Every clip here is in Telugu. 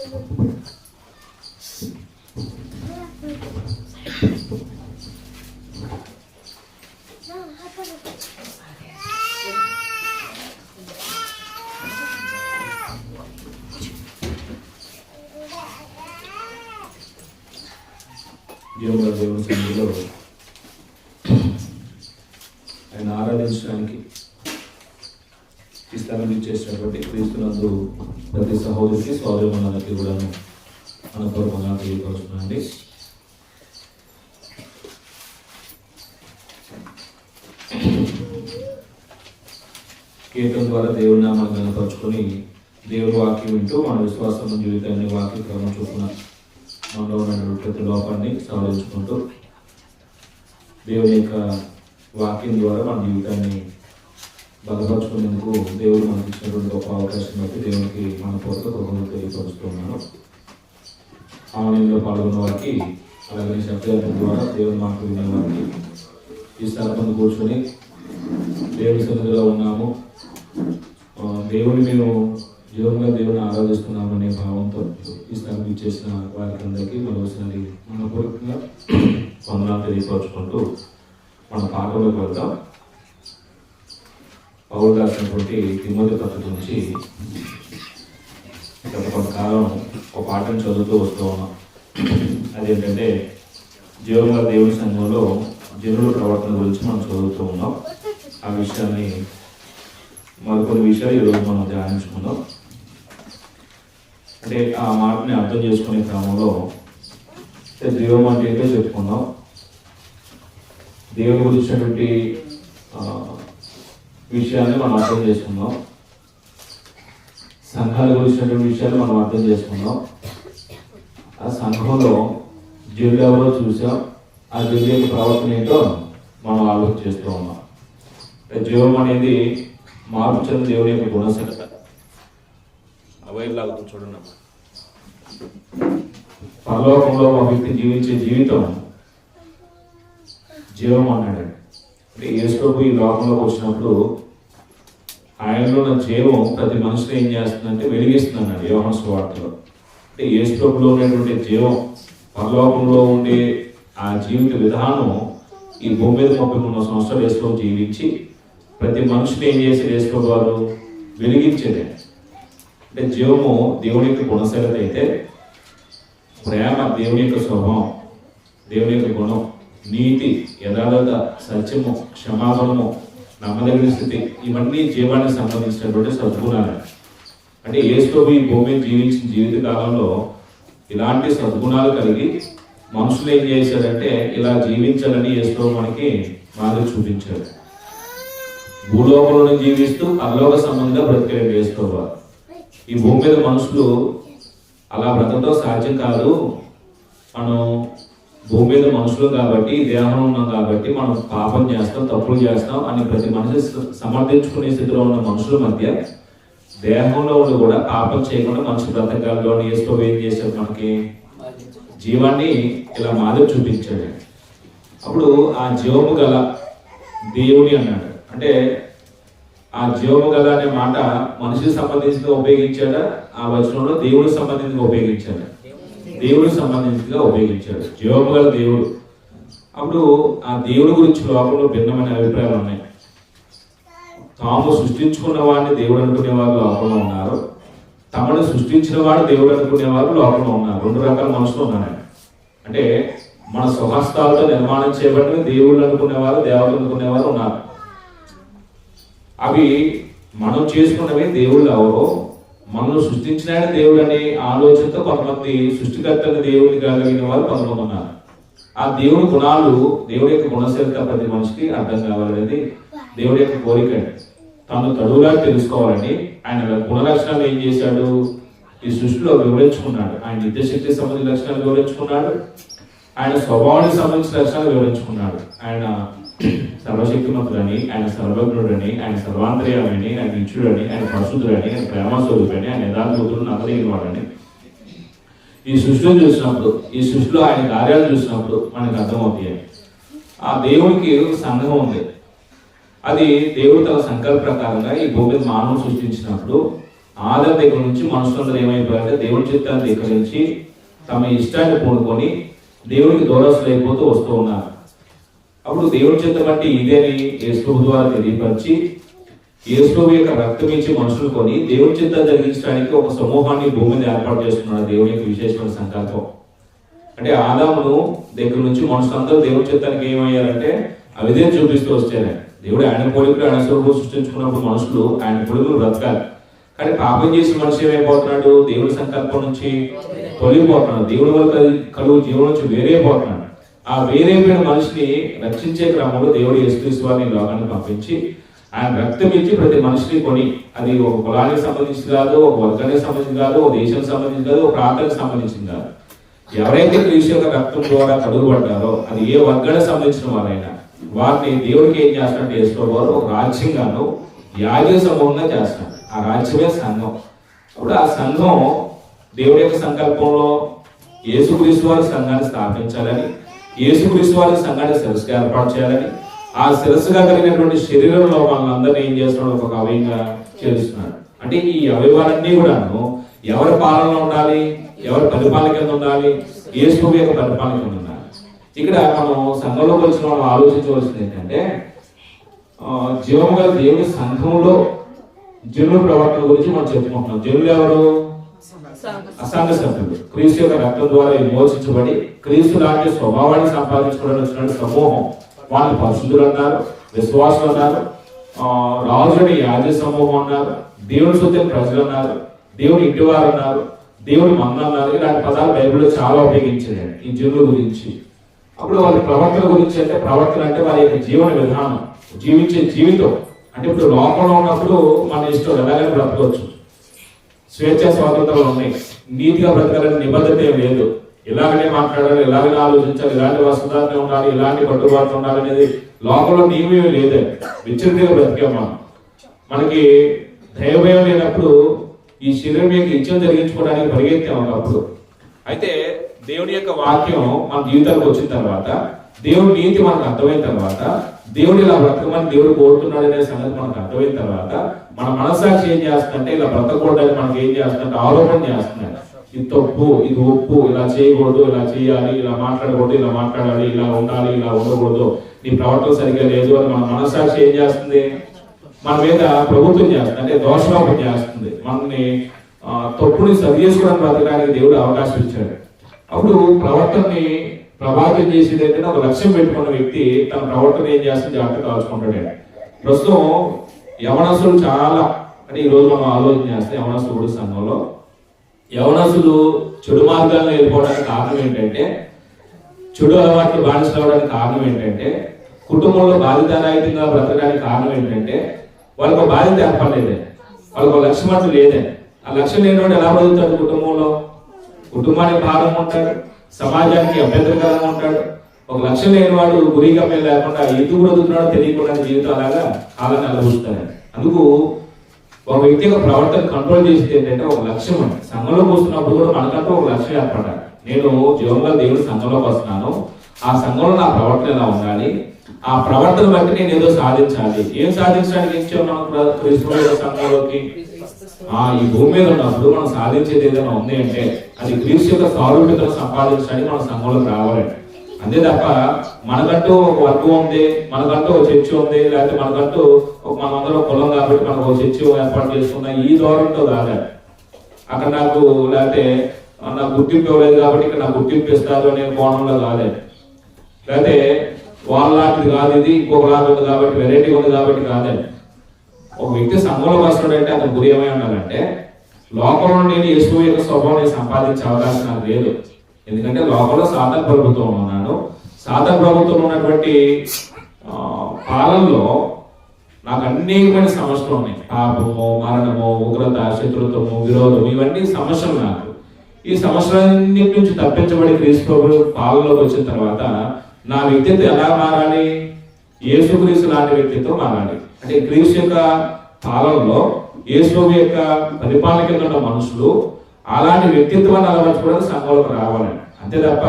జీవన దేవుని సన్నిధిలో ఆయన ఆరాధించడానికి ఈ స్థలం ఇచ్చేసినటువంటి క్రీస్తునందు ప్రతి సహోదరికి స్వాభిమానానికి కూడా అనుపూర్వంగా తెలియపరుస్తున్నాండి. కీర్తన ద్వారా దేవుని నామాన్ని కనపరుచుకొని దేవుని వాక్యం వింటూ మన విశ్వాసం జీవితాన్ని వాక్య క్రమం చొప్పున మనలో ఉన్న ప్రతి లోపాన్ని సవరించుకుంటూ దేవుని యొక్క వాక్యం ద్వారా మన జీవితాన్ని బలపరుచుకునేందుకు దేవుడు మనకి ఇచ్చినటువంటి గొప్ప అవకాశం బట్టి దేవునికి మన పూర్వక కృపను తెలియపరుస్తున్నాను. ఆన్లైన్లో పాల్గొన్న వారికి, అలాగే శబ్దాల ద్వారా దేవుని మాటలు వినే వారికి ఈ స్థలం కూర్చొని దేవుని సన్నిధిలో ఉన్నాము, దేవుని మేము జీవంగా దేవుని ఆరాధిస్తున్నామనే భావంతో ఈ స్థలం ఇచ్చేసిన వారికి అందరికీ మరోసారి మనపూర్వకంగా వందనాలు తెలియపరుచుకుంటూ మన పాఠంలోకి వెళ్తాం. పౌలు రాసినటువంటి తిమోతి పత్రిక నుంచి గత కొంతకాలం ఒక పాఠం చదువుతూ వస్తూ ఉన్నాం. అదేంటంటే జీవంగా దేవుని సంఘంలో జనుల ప్రవర్తన గురించి మనం చదువుతూ ఉన్నాం. ఆ విషయాన్ని మరికొన్ని విషయాలు ఈరోజు మనం ధ్యానించుకుందాం. అంటే ఆ మాటని అర్థం చేసుకునే క్రమంలో జీవం అంటే ఏంటో చెప్పుకుందాం, దేవుని గురించినటువంటి విషయాన్ని మనం అర్థం చేసుకుందాం, సంఘాల గురించినటువంటి విషయాన్ని మనం అర్థం చేసుకుందాం. ఆ సంఘంలో జనులు ఎవరో చూసాం, ఆ జనుల యొక్క ప్రవర్తన ఏంటో మనం ఆలోచన చేస్తూ ఉన్నాం. జీవం అనేది మార్పు చెందిన దేవుని యొక్క గుణశక్త. అవైలాగా చూడండి, పరలోకంలో ఒక వ్యక్తి జీవించే జీవితం జీవం అన్నాడు. అంటే యేసు ప్రభు ఈ లోకంలోకి వచ్చినప్పుడు ఆయనలో ఉన్న జీవం ప్రతి మనిషిని ఏం చేస్తుందంటే వెలిగిస్తున్నాడు యోహాను సువార్తలో. అంటే యేసు ప్రభులో ఉన్నటువంటి జీవం, పరలోకంలో ఉండే ఆ జీవిత విధానం ఈ భూమి మీద 33 సంవత్సరాలు యేసు ప్రభు జీవించి ప్రతి మనిషిని ఏం చేసి యేసు ప్రభు వారు వెలిగించేది. అంటే జీవము దేవుని యొక్క గుణశీలత అయితే, ప్రేమ దేవుని యొక్క స్వభావం, దేవుని యొక్క గుణం, నీతి, యథార్థత, సత్యము, క్షమాగుణము, నమ్మదగిన స్థితి, ఇవన్నీ జీవానికి సంబంధించినటువంటి సద్గుణాలు. అంటే యేసు ప్రభు ఈ భూమి జీవించిన జీవిత కాలంలో ఇలాంటి సద్గుణాలు కలిగి మనుషులు ఏం చేశారంటే ఇలా జీవించాలని యేసు ప్రభు మనకి మాదిరి చూపించారు. భూలోకంలో జీవిస్తూ పరలోక సంబంధంగా బ్రతికాడు యేసు ప్రభు. ఈ భూమి మీద మనుషులు అలా బ్రతకడం సాధ్యం కాదు, మనం భూమి మీద మనుషులు కాబట్టి, దేహం ఉన్నాం కాబట్టి మనం పాపం చేస్తాం, తప్పులు చేస్తాం అని ప్రతి మనిషి సమర్థించుకునే స్థితిలో ఉన్న మనుషుల మధ్య దేహంలో ఉండి కూడా పాపం చేయకుండా మనిషి బ్రతకాలలో యేసు ప్రభు ఏం చేశాడు, మనకి జీవాన్ని ఇలా మాదిరి చూపించాడు. అప్పుడు ఆ జీవము గల దేవుని అన్నాడు. అంటే ఆ జీవము గల అనే మాట మనిషికి సంబంధించిగా ఉపయోగించాడా, ఆ వచనంలో దేవుడికి సంబంధించిగా ఉపయోగించాడా? దేవుడికి సంబంధించిగా ఉపయోగించాడు, జీవము గల దేవుడు. అప్పుడు ఆ దేవుడి గురించి లోకంలో భిన్నమైన అభిప్రాయాలు ఉన్నాయి. తాము సృష్టించుకున్న వాడిని దేవుడు అనుకునేవారు లోకంలో ఉన్నారు, తమను సృష్టించిన వాడు దేవుడు అనుకునేవారు లోకంలో ఉన్నారు. 2 రకాల మనుషులు ఉన్నారు. అంటే మన స్వహస్తాలతో నిర్మాణం చేయబడిన దేవుళ్ళు అనుకునేవారు, దేవతలు అనుకునేవారు ఉన్నారు. అవి మనం చేసుకున్నవి దేవుళ్ళు ఎవరో, మనల్ని సృష్టించిన దేవుడు అనే ఆలోచనతో కొంతమంది సృష్టికర్తని దేవుడిని కలిగిన వారు కొంతమంది ఉన్నారు. ఆ దేవుడి గుణాలు, దేవుడి యొక్క గుణశీలత ప్రతి మనిషికి అర్థం కావాలనేది దేవుడి యొక్క కోరిక. తను తడువుగా తెలుసుకోవాలని ఆయన గుణలక్షణాలు ఏం చేశాడు, ఈ సృష్టిలో వివరించుకున్నాడు. ఆయన నిత్యశక్తికి సంబంధించిన లక్షణాలు వివరించుకున్నాడు, ఆయన స్వభావానికి సంబంధించిన లక్షణాలు వివరించుకున్నాడు. ఆయన సర్వశక్తిమంతుడని, ఆయన సర్వజ్ఞుడని, ఆయన సర్వాంతర్యామని, ఆయన నిత్యుడని, ఆయన పరిశుద్ధుడని, ఆయన ప్రేమస్వరూపని, ఆయన యథార్థుడు నమ్మదగిన వాడని ఈ సృష్టిలో చూసినప్పుడు, ఈ సృష్టిలో ఆయన కార్యాలు చూసినప్పుడు మనకు అర్థమవుతాయి. ఆ దేవునికి సంఘం ఉంది. అది దేవుడు తన సంకల్ప ప్రకారంగా ఈ భూమి మీద మానవం సృష్టించినప్పుడు ఆదాము దగ్గర నుంచి మనుషులందరూ ఏమైపోయారంటే దేవుని చిత్తాన్ని ధిక్కరించి తమ ఇష్టాన్ని పూనుకొని దేవునికి దూరస్తులు అయిపోతూ వస్తూ ఉన్నారు. అప్పుడు దేవుని చిత్తం బట్టి ఇదేని యేసు ద్వారా తెలియపరిచి యేసు యొక్క రక్తం ఇచ్చి మనుషులు కొని దేవుని చిత్తాన్ని జరిగించడానికి ఒక సమూహాన్ని భూమిని ఏర్పాటు చేస్తున్నాడు. దేవుని యొక్క విశేషమైన సంకల్పం అంటే ఆదామును దగ్గర నుంచి మనుషులందరూ దేవుని చిత్తానికి ఏమయ్యారంటే అవిధేయత చూపిస్తూ వచ్చారు. దేవుడు ఆయన పోలికలు ఆయన స్వరూపం సృష్టించుకున్నప్పుడు మనుషులు ఆయన పోలికలు బ్రతకాలి. కానీ పాపం చేసి మనిషి ఏమైపోతున్నాడు? దేవుడి సంకల్పం నుంచి తొలగిపోతున్నాడు. దేవుడి వల్ల కలుగు జీవనం నుంచి వేరైపోతున్నాడు. ఆ వేరైపోయిన మనిషిని రక్షించే క్రమంలో దేవుడు యేసుక్రీస్తు వారిని లోకాన్ని పంపించి ఆయన రక్తం ఇచ్చి ప్రతి మనిషిని కొని, అది ఒక కులానికి సంబంధించి కాదు, ఒక వర్గానికి సంబంధించి కాదు, ఒక దేశానికి సంబంధించి కాదు, ఒక ప్రాంతానికి సంబంధించింది కాదు. ఎవరైతే క్రీస్తు యొక్క రక్తం ద్వారా కడుగుపడ్డారో అది ఏ వర్గానికి సంబంధించిన వారైనా వారిని దేవుడికి ఏం చేస్తారంటే యేసుప్రభువారు ఒక రాజ్యంగాను యాజక సమూహంగా చేస్తారు. ఆ రాజ్యమే సంఘం. అప్పుడు ఆ సంఘం దేవుడి యొక్క సంకల్పంలో యేసుక్రీస్తు వారి సంఘాన్ని స్థాపించాలని, యేసుక్రీస్తు వారి సంఘాన్ని శిరస్సుగా ఏర్పాటు చేయాలని, ఆ శిరస్సుగా కలిగినటువంటి శరీరంలో వాళ్ళందరినీ ఏం చేస్తున్నాడు? ఒక అవయంగా చేస్తున్నాడు. అంటే ఈ అవయవాలన్నీ కూడాను ఎవరి పాలనలో ఉండాలి? ఎవరి పరిపాలన కింద ఉండాలి? యేసు యొక్క పరిపాలన కింద ఉండాలి. ఇక్కడ మనం సంఘంలోకి వచ్చిన వాళ్ళు ఆలోచించవలసింది ఏంటంటే జీవము గల దేవుని సంఘంలో జనుల ప్రవర్తన గురించి మనం చెప్పుకుంటున్నాం. జనులు ఎవరు? అసంఘ సభ్యులు. క్రీస్తు యొక్క రక్తం ద్వారా విమోచించబడి క్రీస్తు లాంటి స్వభావాన్ని సంపాదించుకోవడానికి వచ్చిన సమూహం. వాళ్ళు పరిశుద్ధులు అన్నారు, విశ్వాసులు అన్నారు, రాజుని యాజ సమూహం అన్నారు, దేవుని సొత్తైన ప్రజలు అన్నారు, దేవుని ఇంటివారు అన్నారు, దేవుని మంద అన్నారు. ఇలాంటి పదాలు బైబిల్లో చాలా ఉపయోగించారు ఈ జనుల గురించి. అప్పుడు వాళ్ళ ప్రవర్తన గురించి అంటే ప్రవర్తన అంటే వారి యొక్క జీవన విధానం, జీవించే జీవితం. అంటే ఇప్పుడు లోకంలో ఉన్నప్పుడు మన ఇష్టం ఎలాగైనా బ్రతకవచ్చు, స్వేచ్ఛ స్వాతంత్రాలు ఉన్నాయి, నీతిగా బ్రతకాలని నిబద్ధత ఏం లేదు. ఇలాగనే మాట్లాడాలి, ఇలాగనే ఆలోచించాలి, ఇలాంటి వసతులు ఉండాలి, ఇలాంటి కట్టుబాట్లు ఉండాలి అనేది లోకంలో నియమేమీ లేదే. విచ్చరిగా బ్రతికామా. మనకి దైవభయం లేనప్పుడు ఈ శరీరం యొక్క ఇచ్చం జరిగించుకోవడానికి పరిగెత్తాం ఒకప్పుడు. అయితే దేవుని యొక్క వాక్యం మన జీవితాలకు వచ్చిన తర్వాత, దేవుడి నీతి మనకు అర్థమైన తర్వాత, దేవుడు ఇలా బ్రతకమని దేవుడు కోరుతున్నాడు అనే సంగతి మనకు అర్థమైన తర్వాత మన మనస్సాక్షి ఏం చేస్తుందంటే ఇలా బ్రతకూడదని మనకి ఏం చేస్తుందంటే ఆరోపణ చేస్తున్నాడు. ఇది తప్పు, ఇది ఒప్పు, ఇలా చేయకూడదు, ఇలా చేయాలి, ఇలా మాట్లాడకూడదు, ఇలా మాట్లాడాలి, ఇలా ఉండాలి, ఇలా ఉండకూడదు, నీ ప్రవర్తన సరిగ్గా లేదు అని మన మనస్సాక్షి ఏం చేస్తుంది? మన మీద ప్రభుత్వం చేస్తుంది, అంటే దోషారోపణ చేస్తుంది. మనల్ని తప్పుని సరి చేసుకోవడానికి బ్రతకడానికి దేవుడు అవకాశం ఇచ్చాడు. అప్పుడు ప్రవర్తనని ప్రభావితం చేసేది ఏంటంటే ఒక లక్ష్యం పెట్టుకున్న వ్యక్తి తన ప్రవర్తన ఏం చేస్తుంది? జాగ్రత్త కాల్చుకుంటాడు. ప్రస్తుతం యవనస్తులు చాలా, అంటే ఈ రోజు మనం ఆలోచన చేస్తే యవనస్తుడు సంఘంలో యవనస్తులు చెడు మార్గాలను వెళ్ళిపోవడానికి కారణం ఏంటంటే, చెడు అలవాట్లు బానిసలు అవడానికి కారణం ఏంటంటే, కుటుంబంలో బాధ్యతారహితంగా బ్రతకడానికి కారణం ఏంటంటే వాళ్ళకు ఒక బాధ్యత ఏర్పడలేదే, వాళ్ళకు ఒక లక్ష్యం అంటూ లేదే. ఆ లక్ష్యం లేనివాడు ఎలా బ్రతుకుతాడు? కుటుంబంలో కుటుంబానికి భారం ఉంటాడు, సమాజానికి అభ్యంతరకరంగా ఉంటాడు. ఒక లక్ష్యం లేనివాడు గురిగా లేకుండా ఎందుకు బ్రతుకుతున్నాడో తెలియకుండా జీవితం అలాగా కాలాన్ని అనుభవిస్తాడు. అందుకు ఒక వ్యక్తి యొక్క ప్రవర్తన కంట్రోల్ చేసేది ఏంటంటే ఒక లక్ష్యం అండి. సంఘంలోకి వస్తున్నప్పుడు కూడా మనకంటూ ఒక లక్ష్యం ఏర్పడాలి. నేను జీవంగా దేవుడి సంఘంలోకి వస్తున్నాను, ఆ సంఘంలో నా ప్రవర్తన ఎలా ఉండాలి, ఆ ప్రవర్తన బట్టి నేను ఏదో సాధించాలి. ఏం సాధించడానికి ఇచ్చాం క్రీస్తు సంఘంలోకి? ఈ భూమి మీద ఉన్నప్పుడు మనం సాధించేది ఏదైనా ఉంది అంటే అది క్రీస్తు యొక్క సారూప్యతను సంపాదించడానికి మన సంఘంలోకి రావాలండి. అంతే తప్ప మనకంటూ ఒక వర్గం ఉంది, మనకంటూ ఒక చర్చ ఉంది, లేకపోతే మనకంటూ మనందరూ కులం కాబట్టి మనకు ఒక చర్చ ఏర్పాటు చేసుకున్నా ఈ ధోరణితో కాదు. అక్కడ నాకు లేకపోతే నాకు గుర్తింపు ఇవ్వలేదు కాబట్టి ఇక్కడ నాకు గుర్తింపు ఇస్తారు అనే కోణంలో కాదే. లేకపోతే వాళ్ళలాంటిది కాదు, ఇది ఇంకొక లాగా ఉంది కాబట్టి వెరైటీ ఉంది కాబట్టి కాదే. ఒక వ్యక్తి సంఘంలోకి వస్తున్నాడంటే అతను గురి ఏమై ఉండాలంటే లోకంలో నేను యేసు యొక్క స్వభావాన్ని సంపాదించే అవకాశం నాకు లేదు. ఎందుకంటే లోకంలో సాతాను ప్రభుత్వం ఉన్నాను. సాతాను ప్రభుత్వం ఉన్నటువంటి పాలనలో నాకు అనేకమైన సమస్యలు ఉన్నాయి. పాపము, మరణము, ఉగ్రత, శత్రుత్వము, విరోధం, ఇవన్నీ సమస్యలు నాకు. ఈ సమస్యలన్నిటి నుంచి తప్పించబడి క్రీస్తు ప్రభువు పాలనలోకి వచ్చిన తర్వాత నా వ్యక్తిత్వం ఎలా మారాలి? యేసుక్రీస్తు లాంటి వ్యక్తిత్వం మారాలి. అంటే క్రీస్తు యొక్క పాలనలో యేసు యొక్క పరిపాలన కింద ఉన్న మనుషులు అలాంటి వ్యక్తిత్వాన్ని అలవర్చుకోవడానికి సంఘంలోకి రావాలండి. అంతే తప్ప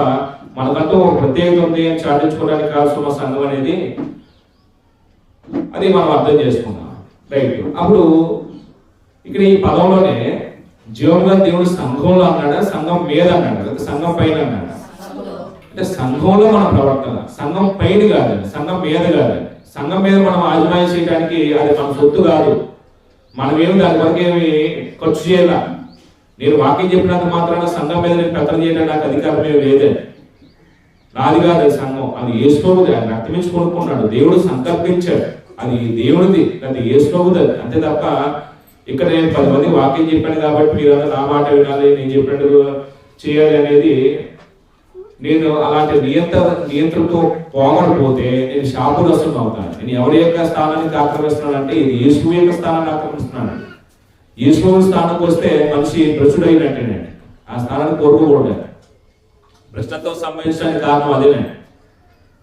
మనకంటూ ఒక ప్రత్యేకత ఉంది అని చాటించుకోవడానికి కావాల్సిన సంఘం అనేది అది మనం అర్థం చేసుకున్నాం. రైట్. అప్పుడు ఇక్కడ ఈ పదంలోనే జీవముగా దేవుడు సంఘంలో అన్నాడా, సంఘం మీద అన్నాడు, లేదా సంఘం పైన అన్నాడు? అంటే సంఘంలో మన ప్రవర్తన, సంఘం పైన కాదండి, సంఘం మీద కాదండి. సంఘం మీద మనం ఆజమాయి చేయడానికి అది మన సొత్తు కాదు. మనమేమి దాని వరకు ఏమి ఖర్చు చేయాల. నేను వాక్యం చెప్పినంత మాత్రాన సంఘం మీద నేను పెత్తనం చేయడానికి నాకు అధికారం ఏమి లేదండి. నాది కాదు అది సంఘం, అది యేసుప్రభుది. ఆయన రక్తమించి కొనుక్కున్నాడు, దేవుడు సంకల్పించాడు, అది దేవుడిది, అది యేసుప్రభుది. అంతే తప్ప ఇక్కడ నేను 10 మంది వాక్యం చెప్పాను కాబట్టి మీరంతా నా మాట వినాలి, నేను చెప్పినట్టు చేయాలి అనేది, నేను అలాంటి నియంత్రణతో పోగొడిపోతే నేను శాపగ్రస్తుడు అవుతాను. నేను ఎవరి యొక్క స్థానానికి ఆక్రమిస్తున్నానంటే ఇది యేసు యొక్క స్థానాన్ని ఆక్రమిస్తున్నాను. యేసు స్థానానికి వస్తే మనిషి భ్రష్టుడు అయినట్టేనండి. ఆ స్థానాన్ని కోరుకోకూడదు. భ్రష్టత్వం సంబంధించడానికి కారణం అదేనే.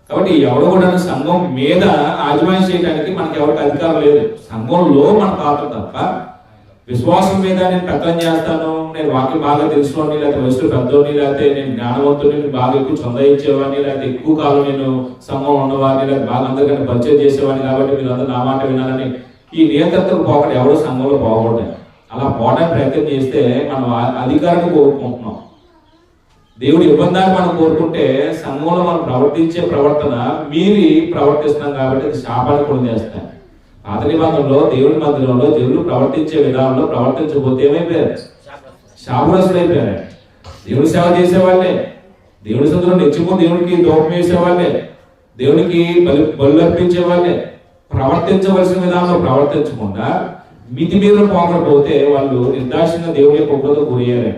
కాబట్టి ఎవరు కూడా సంఘం మీద ఆజమాయిషి చేయడానికి మనకి ఎవరికి అధికారం లేదు. సంఘంలో మన పాత్ర తప్ప విశ్వాసం మీద నేను పెత్తనం చేస్తాను, నేను వాక్యం బాగా తెలుసుకోండి, లేకపోతే వయసులో పెద్దోని, లేకపోతే నేను జ్ఞానవంతుని, బాగా ఎక్కువ చందా ఇచ్చేవాడిని, లేకపోతే ఎక్కువ కాలం నేను సంఘం ఉన్నవాడిని, లేకపోతే బాగా అందరికంటే పరిచయం చేసేవాడిని కాబట్టి మీరు అందరూ నా మాట వినాలని ఈ నియంత్రణకు పోకూడదు. ఎవరో సంఘంలో పోకూడదు. అలా పోవడానికి ప్రయత్నం చేస్తే మనం అధికారాన్ని కోరుకుంటున్నాం. దేవుడు ఇబ్బందాన్ని మనం కోరుకుంటే సంఘంలో మనం ప్రవర్తించే ప్రవర్తన మీరి ప్రవర్తిస్తున్నాం కాబట్టి అది శాపాన్ని కూడా చేస్తాం. పాత నిబంధనలో దేవుడి మందిరంలో దేవుడు ప్రవర్తించే విధానంలో ప్రవర్తించకపోతే ఏమైపోయారు? శాపగ్రస్తులు అయిపోయారు. దేవుడి సేవ చేసేవాళ్ళే, దేవుడి సందులో నెచ్చుకుని దేవుడికి దోపం వేసేవాళ్ళే, దేవునికి బలు అర్పించే వాళ్ళే ప్రవర్తించవలసిన విధానంలో ప్రవర్తించకుండా మితి మీద పోకపోతే వాళ్ళు నిర్దాక్షిణ్యంగా దేవుడి యొక్క ఉగ్రత గురయ్యారు.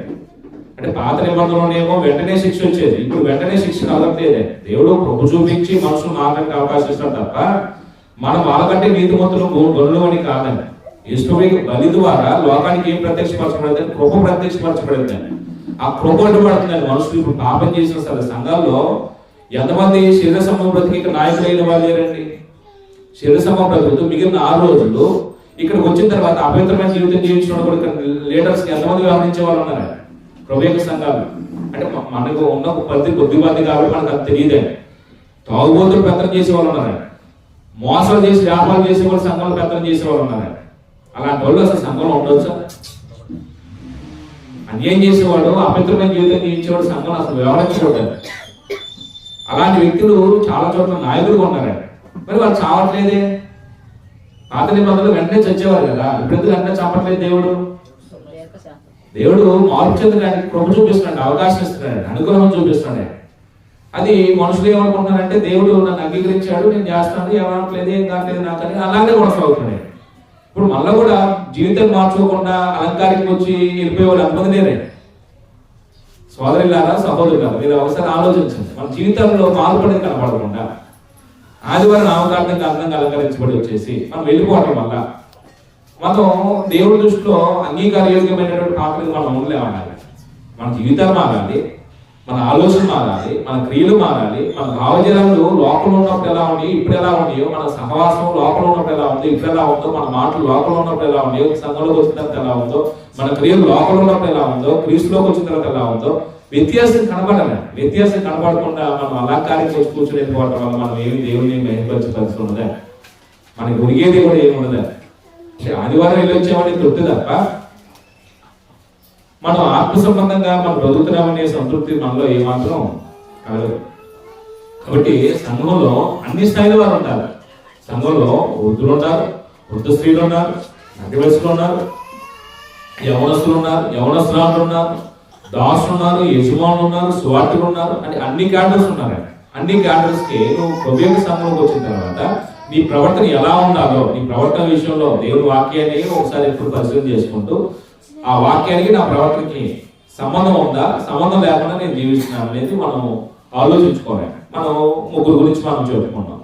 అంటే పాత నిబంధనలోనేమో వెంటనే శిక్ష వచ్చేది, ఇప్పుడు వెంటనే శిక్ష కలగట్లేదే. దేవుడు కృప చూపించి మనుషులు మారడానికి అవకాశం ఇస్తాడు తప్ప మనం వాళ్ళకంటే నీతిమంతులు గనులు అని కాదండి. యేసుప్రభువుకి బలి ద్వారా లోకానికి ఏం ప్రత్యక్షపరచబడింది? కృప ప్రత్యక్షపరచబడింది. ఆ కృప అడ్డుపడుతుందండి. మనుషులు ఇప్పుడు పాపం చేసిన సరే సంఘాల్లో ఎంతమంది శరీర సమూహం బ్రతికి నాయకులైన వాళ్ళు లేరండి. శరీర సమూహం బ్రతుకుతూ మిగిలిన 6 రోజులు ఇక్కడికి వచ్చిన తర్వాత అపవిత్రమైన జీవితం జీవించిన కూడా ఇక్కడ లీడర్స్ ఎంతమంది వ్యవహరించే వాళ్ళు ఉన్నారు ప్రభు యొక్క సంఘాలు. అంటే మనకు ఉన్న కొద్ది మంది కాబట్టి మనకు అది తెలియదే. తాగుబోతులు పెత్తనం చేసేవాళ్ళు ఉన్నారు, మోసాలు చేసి వ్యాపారం చేసేవాళ్ళు సంఘంలో పెత్తనం చేసేవాళ్ళు ఉన్నారు. అలాంటి వాళ్ళు అసలు సంఘంలో ఉండొచ్చా? అన్యాయం చేసేవాడు, అపవిత్రమైన జీవితం జీవించేవాడు సంఘంలో అసలు వ్యవహరించకూడదు. అలాంటి వ్యక్తులు చాలా చోట్ల నాయకులుగా ఉన్నారు. మరి వాళ్ళు చావట్లేదే. పాత నిబంధనలు వెంటనే చచ్చేవారు కదా, ఇప్పుడు వెంటనే చంపట్లేదు దేవుడు. దేవుడు మార్పు చెందడానికి కృప చూపిస్తున్నాడు, అవకాశం ఇస్తున్నాడు, అనుగ్రహం చూపిస్తున్నాడు. అది మనుషులు ఏమనుకుంటున్నారంటే దేవుడు నన్ను అంగీకరించాడు, నేను చేస్తాను, ఏమనట్లేదు, ఏం కావట్లేదు నాకని అలాగే కొనసాగుతున్నాయి. ఇప్పుడు మళ్ళీ కూడా జీవితం మార్చుకోకుండా అలంకారికి వచ్చి వెళ్ళిపోయే వాళ్ళు ఎంతమంది లేరే. సోదరులారా, సహోదరులారా, మీరు ఒకసారి ఆలోచించండి. మన జీవితంలో మార్పు అనేది కనపడకుండా ఆదివారం నామకార్థంగా అందంగా అలంకరించబడి వచ్చేసి మనం వెళ్ళిపోవటం వల్ల మనం దేవుడి దృష్టిలో అంగీకారయోగ్యమైనటువంటి పాత్రలు మనం ఉండలేమనాలి. మన జీవితాలు మారాలి, మన ఆలోచన మారాలి, మన క్రియలు మారాలి, మన భావజనాలు లోపల ఉన్నప్పుడు ఎలా ఉన్నాయి, ఇప్పుడు ఎలా ఉన్నాయో, మన సహవాసం లోపల ఉన్నప్పుడు ఎలా ఉందో, ఇప్పుడు ఎలా ఉందో, మన మాటలు లోపల ఉన్నప్పుడు ఎలా ఉన్నాయో, సంఘంలోకి వచ్చిన తర్వాత ఎలా ఉందో, మన క్రియలు లోపల ఉన్నప్పుడు ఎలా ఉందో, క్రీస్తులోకి వచ్చిన తర్వాత ఎలా ఉందో, వ్యత్యాసం కనబడాలి. వ్యత్యాసం కనబడకుండా మనం అలంకారికి వచ్చి కూర్చొని వెళ్ళిపోవడం వల్ల మనం ఏమి దేవుడిని మహిమపరిచే పరిస్థితి ఉన్నదా? మనకి ఉరిగేది కూడా ఏమి ఉండదా? ఆదివారం వెళ్ళి వచ్చామని తృప్తి తప్ప మనం ఆత్మ సంబంధంగా మనం బ్రతుకుతున్నామనే సంతృప్తి మనలో ఏమాత్రం కలగదు. కాబట్టి సంఘంలో అన్ని స్థాయిల వారు ఉంటారు. సంఘంలో వృద్ధులు ఉన్నారు, వృద్ధ స్త్రీలు ఉన్నారు, మధ్య వయసులు ఉన్నారు, యవనస్తులు ఉన్నారు, యవనస్తురాలు ఉన్నారు, దాసులు ఉన్నారు, యజమానులు ఉన్నారు, సువార్తికులు ఉన్నారు. అంటే అన్ని క్యాడర్స్ ఉన్నారు. అన్ని క్యాడర్స్ కి నువ్వు ప్రభుత్వ సంఘంలోకి వచ్చిన తర్వాత నీ ప్రవర్తన ఎలా ఉండాలో, నీ ప్రవర్తన విషయంలో దేవుడి వాక్యాన్ని ఒకసారి ఎప్పుడు పరిశీలన చేసుకుంటూ ఆ వాక్యానికి నా ప్రవర్తనకి సంబంధం ఉందా, సంబంధం లేకుండా నేను జీవిస్తున్నాను అనేది మనం ఆలోచించుకోవాలి. మనం ముగ్గురు గురించి మనం చెప్పుకున్నాం.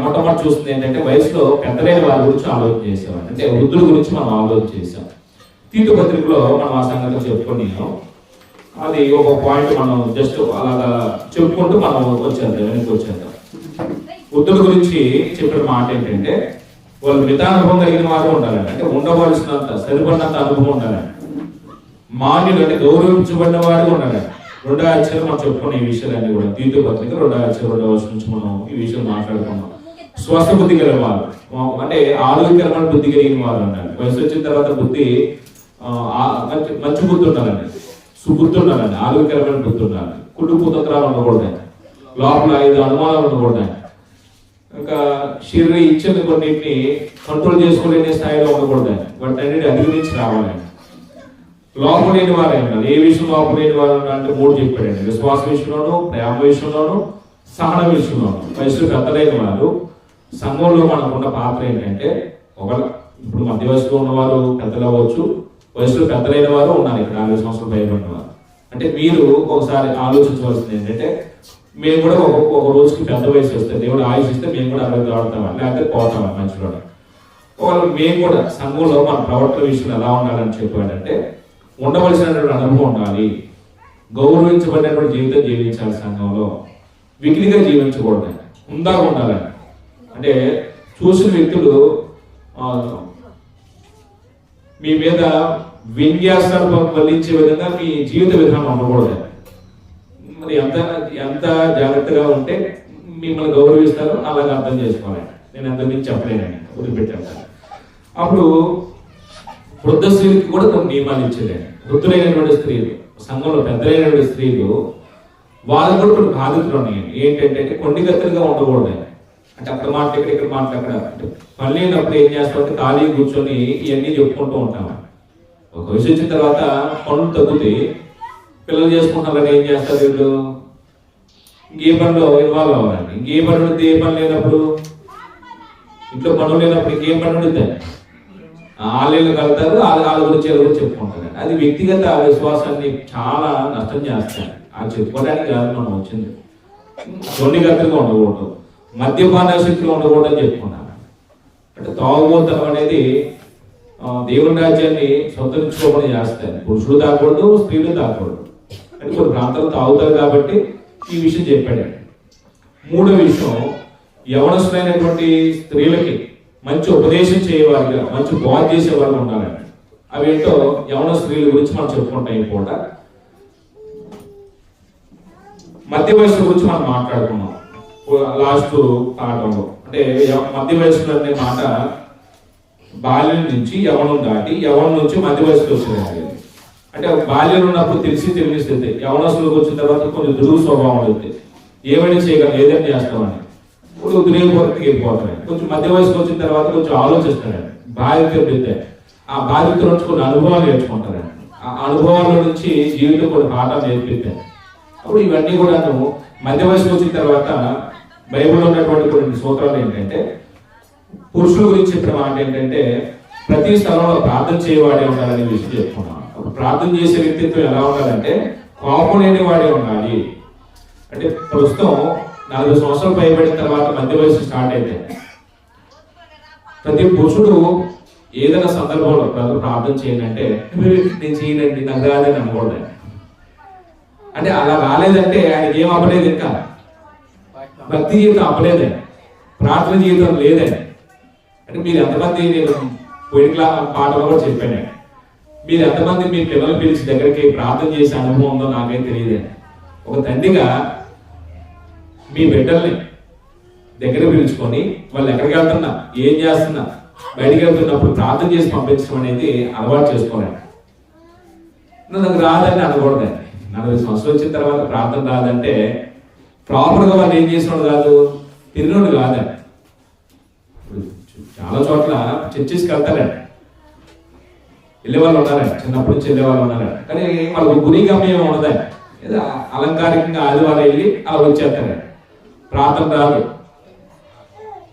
మొట్టమొదటి చూస్తుంది ఏంటంటే వయసులో పెద్దలైన వారి గురించి ఆలోచన చేసేవాడు, అంటే వృద్ధుల గురించి మనం ఆలోచన చేసాం. తీతు పత్రికలో మనం ఆ సంగతి చెప్పుకొని అది ఒక పాయింట్ మనం జస్ట్ అలాగా చెప్పుకుంటూ మనం వచ్చేద్దాం. వృద్ధుల గురించి చెప్పిన మాట ఏంటంటే వాళ్ళు మితానుభవం కలిగిన వారు ఉండాలని, అంటే ఉండవలసినంత సరిపడినంత అనుభవం ఉండాలని, మాన్యులు అంటే గౌరవించబడిన వారు ఉండాలని. 2వ అధ్యాయం మనం చెప్పుకున్న ఈ విషయాలన్నీ కూడా తీతు పత్రిక 2వ అధ్యాయం 2వ వచనం నుంచి మనం ఈ విషయాలు మాట్లాడుకున్నాం. స్వస్థ బుద్ధి కలిగిన వారు, అంటే ఆరోగ్యకరమైన బుద్ధి కలిగిన వారు అన్నారు. వయసు వచ్చిన తర్వాత బుద్ధి మంచి బుద్ధి ఉండాలండి, సుబుద్ధి ఉండాలండి, ఆరోగ్యకరమైన బుద్ధి ఉండాలి. కుటుంబ కుతంత్రాలు ఉండకూడదండి, లోపల 5 అనుమానాలు ఉండకూడదండి, ఇంకా శరీర ఇచ్చిన కొన్నింటిని కంట్రోల్ చేసుకోలేని స్థాయిలో ఉండకూడదండి. వాటి అన్నిటి అధిగమించి రావాలండి. లోపం లేని వారే ఉండాలి. ఏ విషయం లోపం లేని వారు అంటే 3 చెప్పాడండి. విశ్వాస విషయంలోను, ప్రేమ విషయంలోను, సహన విషయంలోను. వయసులో పెద్దలైన వారు సంఘంలో మనకున్న పాత్ర ఏంటంటే, ఇప్పుడు మధ్య వయసులో ఉన్నవారు పెద్దలు అవ్వచ్చు, వయసులో పెద్దలైన వారు ఉన్నారు ఇక్కడ 40 సంవత్సరాలు పైబడిన వారు. అంటే మీరు ఒకసారి ఆలోచించవలసింది ఏంటంటే, మేము కూడా ఒక రోజుకి పెద్ద వయసు వస్తే, దేవుడు ఆయుష్ ఇస్తే మేము కూడా 60 దాడుతామా, లేకపోతే పోతామా మంచిలో. ఒకవేళ మేము కూడా సంఘంలో మన ప్రవర్తన విషయంలో ఎలా ఉండాలని చెప్పాడంటే, ఉండవలసినటువంటి అనుభవం ఉండాలి, గౌరవించబడినటువంటి జీవితం జీవించాలి, సంఘంలో వికిలిగా జీవించకూడదు, ఉందాగా ఉండాలని. అంటే చూసిన వ్యక్తులు మీ మీద విన్యాసాలు వల్లించే విధంగా మీ జీవిత విధానం ఉండకూడదు. మరి ఎంత జాగ్రత్తగా ఉంటే మిమ్మల్ని గౌరవిస్తారో అలాగే అర్థం చేసుకోవాలి. నేను అంత మీకు చెప్పలేనండి, వదిలిపెట్టాను. అప్పుడు వృద్ధ స్త్రీలకి కూడా కొన్ని నియమాలు ఇచ్చేదండి. వృద్ధులైనటువంటి స్త్రీలు, సంఘంలో పెద్దలైనటువంటి స్త్రీలు, వాళ్ళకు కూడా కొన్ని బాధ్యతలు ఉన్నాయండి. ఏంటంటే కొండిగత్తలుగా ఉండకూడదు. అంటే అక్కడ మాట ఇక్కడ మాట అక్కడ, అంటే పని లేనప్పుడు ఏం చేస్తామంటే ఖాళీ కూర్చొని ఇవన్నీ చెప్పుకుంటూ ఉంటాం. ఒక వయసు వచ్చిన తర్వాత పనులు తగ్గుతాయి, పిల్లలు చేసుకుంటారని ఏం చేస్తారు వీళ్ళు, ఇంకే పనిలో ఇన్వాల్వ్ అవ్వాలండి. ఇంకే పని ఉంటే ఏ పని లేనప్పుడు, ఇంట్లో పనులు లేనప్పుడు ఇంకేం పని ఉండిద్ది, ఆలయాలు కలుగుతారు, వాళ్ళ గురించి చెప్పుకుంటారు. అది వ్యక్తిగత విశ్వాసాన్ని చాలా నష్టం చేస్తాయి. అది చెప్పుకోవడానికి కాదు మనం వచ్చింది. కొండిగత్తలుగా ఉండకూడదు, మద్యపాన శక్తిలో ఉండకూడదు అని చెప్పుకున్నాను. అంటే తాగుబోతనం అనేది దేవుని రాజ్యాన్ని స్వతంత్రించుకోమని చేస్తారు. పురుషులు తాగకూడదు, స్త్రీలు తాగకూడదు. అంటే కొన్ని ప్రాంతాలు తాగుతారు కాబట్టి ఈ విషయం చెప్పాడు. 3వ విషయం, యవనస్తులైనటువంటి స్త్రీలకి మంచి ఉపదేశం చేయవారుగా, మంచి బోధ చేసేవారు ఉండాలండి. అవేంటో యవన స్త్రీల గురించి మనం చెప్పుకుంటాం. ఈ పూట మధ్య వయసు గురించి మనం మాట్లాడుకున్నాం లాస్ట్ పాఠంలో. అంటే మధ్య వయసులో అనే మాట బాల్యం నుంచి యవనం దాటి, యవనం నుంచి మధ్య వయసులో వచ్చింది. అంటే బాల్యంలో ఉన్నప్పుడు తెలియనిస్తుంది, యవనస్తులకు వచ్చిన తర్వాత కొంచెం దురుగు స్వభావం ఉంటుంది, ఏమైనా చేయగలం, ఏదైనా చేస్తామని. ఇప్పుడు ఉద్రేకపూర్తికి వెళ్ళిపోతాయి. కొంచెం మధ్య వయసుకు వచ్చిన తర్వాత కొంచెం ఆలోచిస్తారండి, బాధ్యతలు పెడతాయి. ఆ బాధ్యతల నుంచి కొన్ని అనుభవాలు నేర్చుకుంటారండి. ఆ అనుభవాల నుంచి జీవితం కొన్ని పాఠాలు నేర్పిస్తాయి. అప్పుడు ఇవన్నీ కూడా మధ్య వయసుకు వచ్చిన తర్వాత బైబిల్లో ఉన్నటువంటి కొన్ని సూత్రాలు ఏంటంటే, పురుషుల గురించి చెప్పిన మాట ఏంటంటే, ప్రతి స్థలంలో ప్రార్థన చేయవాడే ఉండాలనే విషయం చెప్పుకున్నాం. ప్రార్థన చేసే వ్యక్తిత్వం ఎలా ఉండాలంటే, కోపం లేని వాడే ఉండాలి. అంటే ప్రస్తుతం 40 సంవత్సరాలు పైబడిన తర్వాత మధ్య వయసు స్టార్ట్ అయితే ప్రతి పురుషుడు ఏదైనా సందర్భంలో ప్రార్థన చేయాలంటే, నేను చేయనండి, నాకు రాదని అనకూడదు. అంటే అలా రాలేదంటే ఆయనకి ఏం అవ్వలేదు, ఇంకా భక్తి జీవితం అవ్వలేదే, ప్రార్థన జీవితం లేదే. అంటే మీరు ఎంతమంది, నేను పోయిన పాటలో కూడా చెప్పాను, మీరు ఎంతమంది మీ పిల్లలు పిలిచి దగ్గరికి ప్రార్థన చేసే అనుభవం ఉందో నాకేం తెలియదే. ఒక తండ్రిగా మీ బిడ్డల్ని దగ్గర పిలుచుకొని వాళ్ళు ఎక్కడికి వెళ్తున్నా, ఏం చేస్తున్నా, బయటికి వెళ్తున్నప్పుడు ప్రార్థన చేసి పంపించడం అనేది అలవాటు చేసుకోవాలి. నాకు రాదని అనకూడదండి. 40 సంవత్సరాలు వచ్చిన తర్వాత ప్రార్థన రాదంటే ప్రాపర్గా వాళ్ళు ఏం చేసినోడు కాదు, తిరిగినోడు కాదండి. చాలా చోట్ల చర్చిస్కి వెళ్తారండి, వెళ్ళే వాళ్ళు ఉన్నారండి, చిన్నప్పటి నుంచి వెళ్ళే వాళ్ళు ఉన్నారండి. కానీ వాళ్ళకు గురి గమ్యం ఉండదండి. ఏదో అలంకారికంగా ఆదివారం వెళ్ళి అలా వచ్చేస్తారండి. ప్రార్థన రాదు,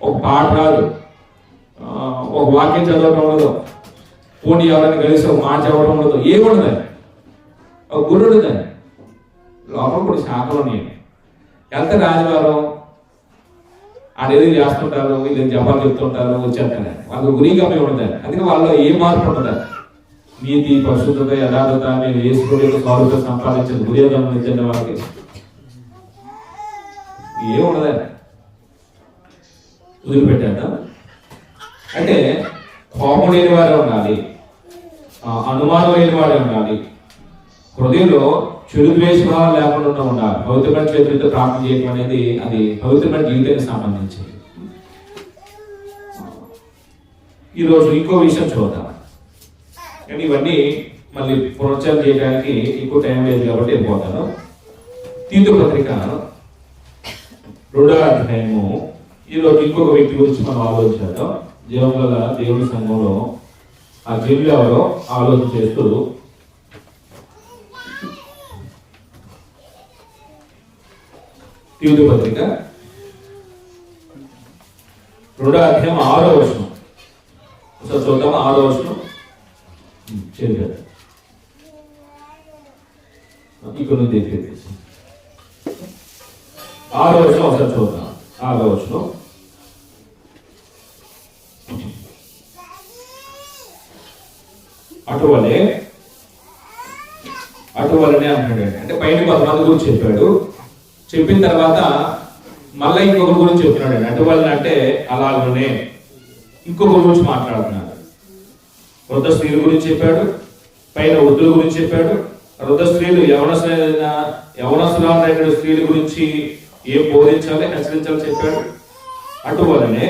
ఒక పాట రాదు, ఒక వాక్యం చదవటం ఉండదు, పోనీ ఎవరైనా కలిసి ఒక మాట చదవడం ఉండదు, ఏముండదండి. ఒక గురు ఉండదండి. లోపల కూడా శాఖలు ఉన్నాయి. ఎంత ఆదివారం ఆడేదో చేస్తుంటారు, వీళ్ళు జపాలు చెప్తుంటారు, వచ్చేస్తారండి. వాళ్ళకి గురి గమ్యం ఉండదండి. అందుకే వాళ్ళలో ఏ మార్పు ఉండదండి. నీతి, పరిశుద్ధత, యథార్థత, నేను వేసుకోలేదు స్వరూప సంపాదించిన గురియోగం ఇచ్చిన వాళ్ళకి ఏముండదండి. వదిలిపెట్టాక అంటే కోపం లేని వారే ఉండాలి, అనుమానం లేని వాడే ఉండాలి, హృదయంలో చెడు ద్వేషభావం లేకుండా ఉండాలి. పవిత్రమైన చేతులతో ప్రార్థన చేయడం అనేది అది పవిత్రమైన జీవితానికి సంబంధించింది. ఈరోజు ఇంకో విషయం చూద్దాం. కానీ ఇవన్నీ మళ్ళీ పునరుచ్చారం చేయడానికి ఎక్కువ టైం లేదు కాబట్టి వెళ్ళిపోతాను. తీతు పత్రిక 2వ అధ్యాయము. ఈరోజు ఇంకొక వ్యక్తి గురించి మనం ఆలోచించాం. జీవం గల దేవుని సంఘంలో ఆ జనులు ఎవరో ఆలోచన చేస్తూ తీతు పత్రిక 2వ అధ్యాయం 6వ వచనం ఒకసారి చూద్దాం. 6వ వచనం చెప్పారు ఇక్కడ నుంచి 6వ వచనం ఒకసారి చూద్దాం. 6వ వచనం అటువలనే అంటాడు. అంటే పైన 10 మంది గురించి చెప్పాడు. చెప్పిన తర్వాత మళ్ళీ ఇంకొకరి గురించి చెప్తున్నాడు. అటువలన అంటే అలాగనే ఇంకొకరి గురించి మాట్లాడుతున్నాడు. వృద్ధ స్త్రీల గురించి చెప్పాడు, పైన వృద్ధుల గురించి చెప్పాడు. వృద్ధ స్త్రీలు యవనస్తులైన స్త్రీల గురించి ఏం బోధించాలి, హెచ్చరించాలి చెప్పాడు. అటువలనే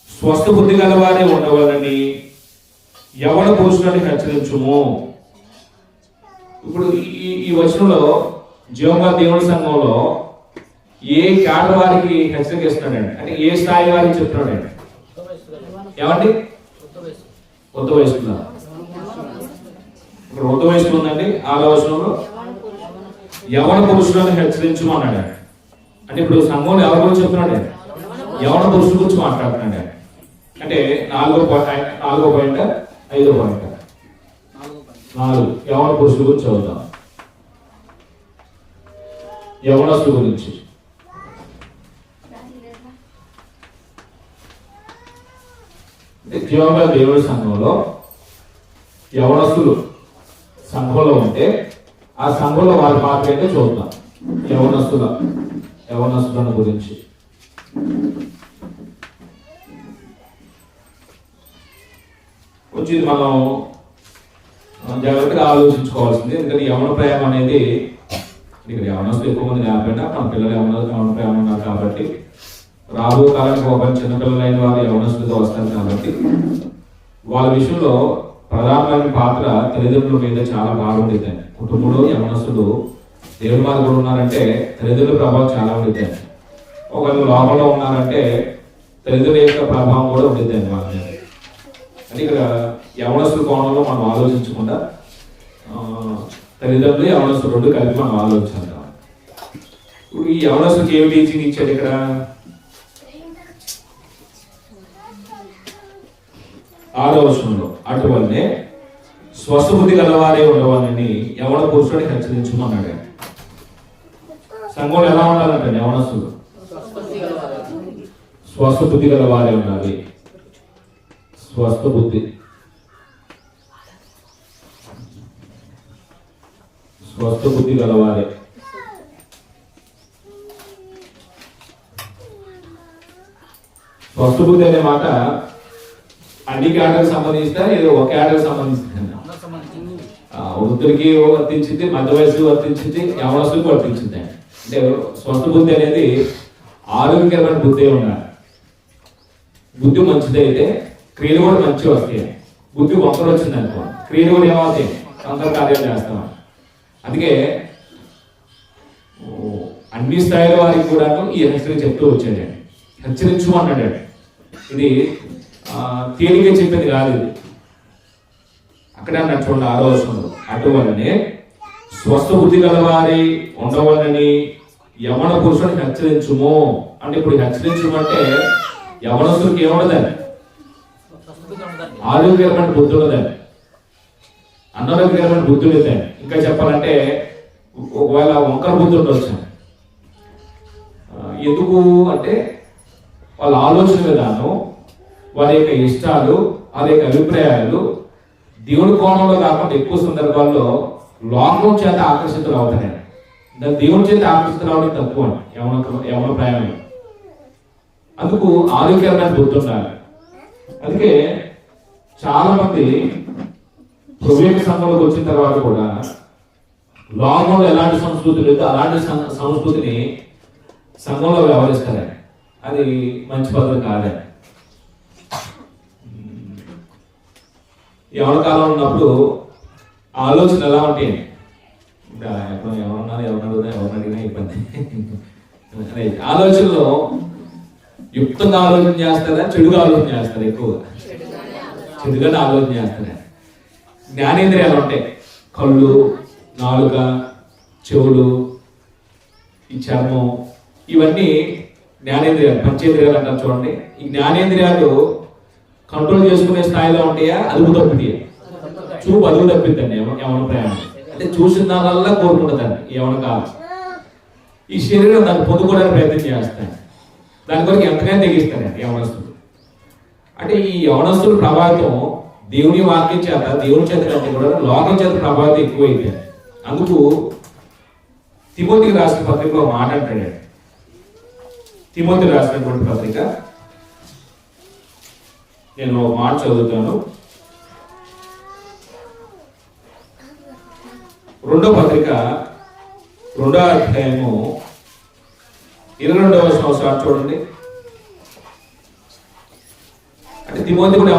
స్వస్థ బుద్ధి గలవారే ఉండవాలని యవన పురుషులని హెచ్చరించుము. ఇప్పుడు ఈ వచనంలో జీవంగా దేవుని సంఘంలో ఏ కేటగిరీ వారికి హెచ్చరిక ఇస్తున్నాడండి, అంటే ఏ స్థాయి వారికి చెప్తున్నాడండి? ఏమండి? కొత్త వయసులో ఇక్కడ వృద్ధ వయసులో ఉందండి. 6వ వచనంలో యవన పురుషులను హెచ్చరించమన్నాడు. అంటే ఇప్పుడు సంఘంలో ఎవరి గురించి చెప్తున్నాడు? యవన పురుషుల గురించి మాట్లాడుతున్నాడు. అంటే 4వ పాయింట్ 5వ పాయింట్ 4 యవన పురుషుల గురించి చదువుతాం. యవనస్తుల గురించి జీవంగా దేవుడి సంఘంలో యవనస్తులు సంఘంలో ఉంటే ఆ సంఘంలో వారి పాత్ర అయితే చూద్దాం. యవనస్తులను గురించి కొంచెం మనం జాగ్రత్తగా ఆలోచించుకోవాల్సింది. ఎందుకంటే యవన ప్రయాణం అనేది ఇక్కడ యవనస్తులు ఎక్కువ మంది కాకపోయినా మన పిల్లలు యవన ప్రయాణం ఉన్నారు కాబట్టి రాబో కాలానికి ఒక చిన్నపిల్లలైన వారు యవనస్తులతో వస్తారు కాబట్టి వాళ్ళ విషయంలో ప్రధానమైన పాత్ర తల్లిదండ్రుల మీద చాలా బాగుంటుంది. కుటుంబంలో యవనస్తులు దేవుని మార్గంలో కూడా ఉన్నారంటే తల్లిదండ్రుల ప్రభావం చాలా ఉంటుంది. ఒకళ్ళు లోపంలో ఉన్నారంటే తల్లిదండ్రుల యొక్క ప్రభావం కూడా ఉంటుంది వాళ్ళ మీద. అంటే ఇక్కడ యవనస్తుల కోణంలో మనం ఆలోచించకుండా తల్లిదండ్రులు యవనస్తులు 2 కలిపి మనం ఆలోచిద్దాం. ఇప్పుడు ఈ యవనస్తులకి ఏమి టీచింగ్ ఇచ్చాడు ఇక్కడ? 6వ వచనంలో అటువల్లనే స్వస్థ బుద్ధి గలవారే ఉండవాలని యవన పురుషుడిని హెచ్చరించమన్నాడు. సంఘంలో ఎలా ఉండాలంటే యవనస్తులు స్వస్థ బుద్ధి గలవారే ఉండాలి. స్వస్థ బుద్ధి గలవారే. స్వస్థ బుద్ధి అనే మాట అన్ని కేటలకు సంబంధించిన ఏదో ఒక కేటకు సంబంధించింది. వృద్ధులకి వర్తించింది, మధ్య వయసు వర్తించింది, యవనస్తులకు వర్తించింది. అంటే స్వస్థ బుద్ధి అనేది ఆరోగ్యకరమైన బుద్ధి ఉండాలి. బుద్ధి మంచిదైతే క్రియలు కూడా మంచిగా వస్తాయి. బుద్ధి వంకర వచ్చింది అనుకో క్రియలు కూడా ఏమవుతాయి? అంతర కార్యాలు చేస్తాం. అందుకే అన్ని స్థాయిల వారికి కూడా ఈ హెచ్చరిక చెప్తూ వచ్చాడు. హెచ్చరించు అన్నాడు. ఇది తేలిక చెప్పేది కాదు. ఇది అక్కడే అన్నట్టు చూడండి 6వ వచనంలో అటువలనే స్వస్థ బుద్ధి గలవారి ఉండవాలని యవన పురుషుని హెచ్చరించుము. అంటే ఇప్పుడు హెచ్చరించమంటే యవనస్తులకి ఏముండదండి? ఆరోగ్యకరమైన బుద్ధి ఉండదండి, అనారోగ్యకరమైన బుద్ధి లేదండి. ఇంకా చెప్పాలంటే ఒకవేళ వంకర బుద్ధి ఉండొచ్చు. ఎందుకు అంటే వాళ్ళ ఆలోచన విధానం, వారి యొక్క ఇష్టాలు, వారి యొక్క అభిప్రాయాలు దేవుడి కోణంలో కాకుండా ఎక్కువ సందర్భాల్లో లోకం చేత ఆకర్షితులు అవుతున్నాయి. దాని దేవుడి చేత ఆకర్షితులు అవడం తక్కువ యవన ప్రయాణం. అందుకు ఆరోగ్యకరమైన బుద్ధి ఉండాలి. అందుకే చాలా మంది ప్రభుత్వ సంఘంలోకి వచ్చిన తర్వాత కూడా లోకంలో ఎలాంటి సంస్కృతి లేదు అలాంటి సంస్కృతిని సంఘంలో వ్యవహరిస్తారు. అది మంచి పద్ధతి కాదే. యవన కాలం ఉన్నప్పుడు ఆలోచన ఎలా ఉంటాయి? ఎవరన్నారు ఎవరిని అడిగినా ఇబ్బంది. ఆలోచనలో యుక్తంగా ఆలోచన చేస్తారా, చెడుగా ఆలోచన చేస్తారా? ఎక్కువగా చెడుగానే ఆలోచన చేస్తారా. జ్ఞానేంద్రియాలు ఉంటాయి, కళ్ళు, నాలుక, చెవులు, ఈ చర్మం, ఇవన్నీ జ్ఞానేంద్రియాలు, పంచేంద్రియాలు అంటారు చూడండి. ఈ జ్ఞానేంద్రియాలు కంట్రోల్ చేసుకునే స్థాయిలో ఉంటాయా, అదుపు తప్పుతాయా? చూపు అదుపు తప్పిద్దండి యవన ప్రయాణం. అంటే చూసిన దానివల్ల కోరుకుంటుందండి యవన కాలం. ఈ శరీరం దాన్ని పొందుకోవడానికి ప్రయత్నం చేస్తాయి, దాని కొరకు ఎంతగానో తెగిస్తారండి యవనస్తులు. అంటే ఈ యవనస్తుల ప్రభావితం దేవుని వాక్యం చేత, దేవుని చేత కంటే కూడా లోకం చేత ప్రభావితం ఎక్కువైతే. అందుకు తిమోతికి రాసిన పత్రికలో మాట అంటాడు. తిమోతి రాసినటువంటి పత్రిక నేను ఒక మాట చదువుతాను. 2వ పత్రిక 2వ అధ్యాయము 22వ సంవత్సరం చూడండి. అంటే తిమోతి కూడా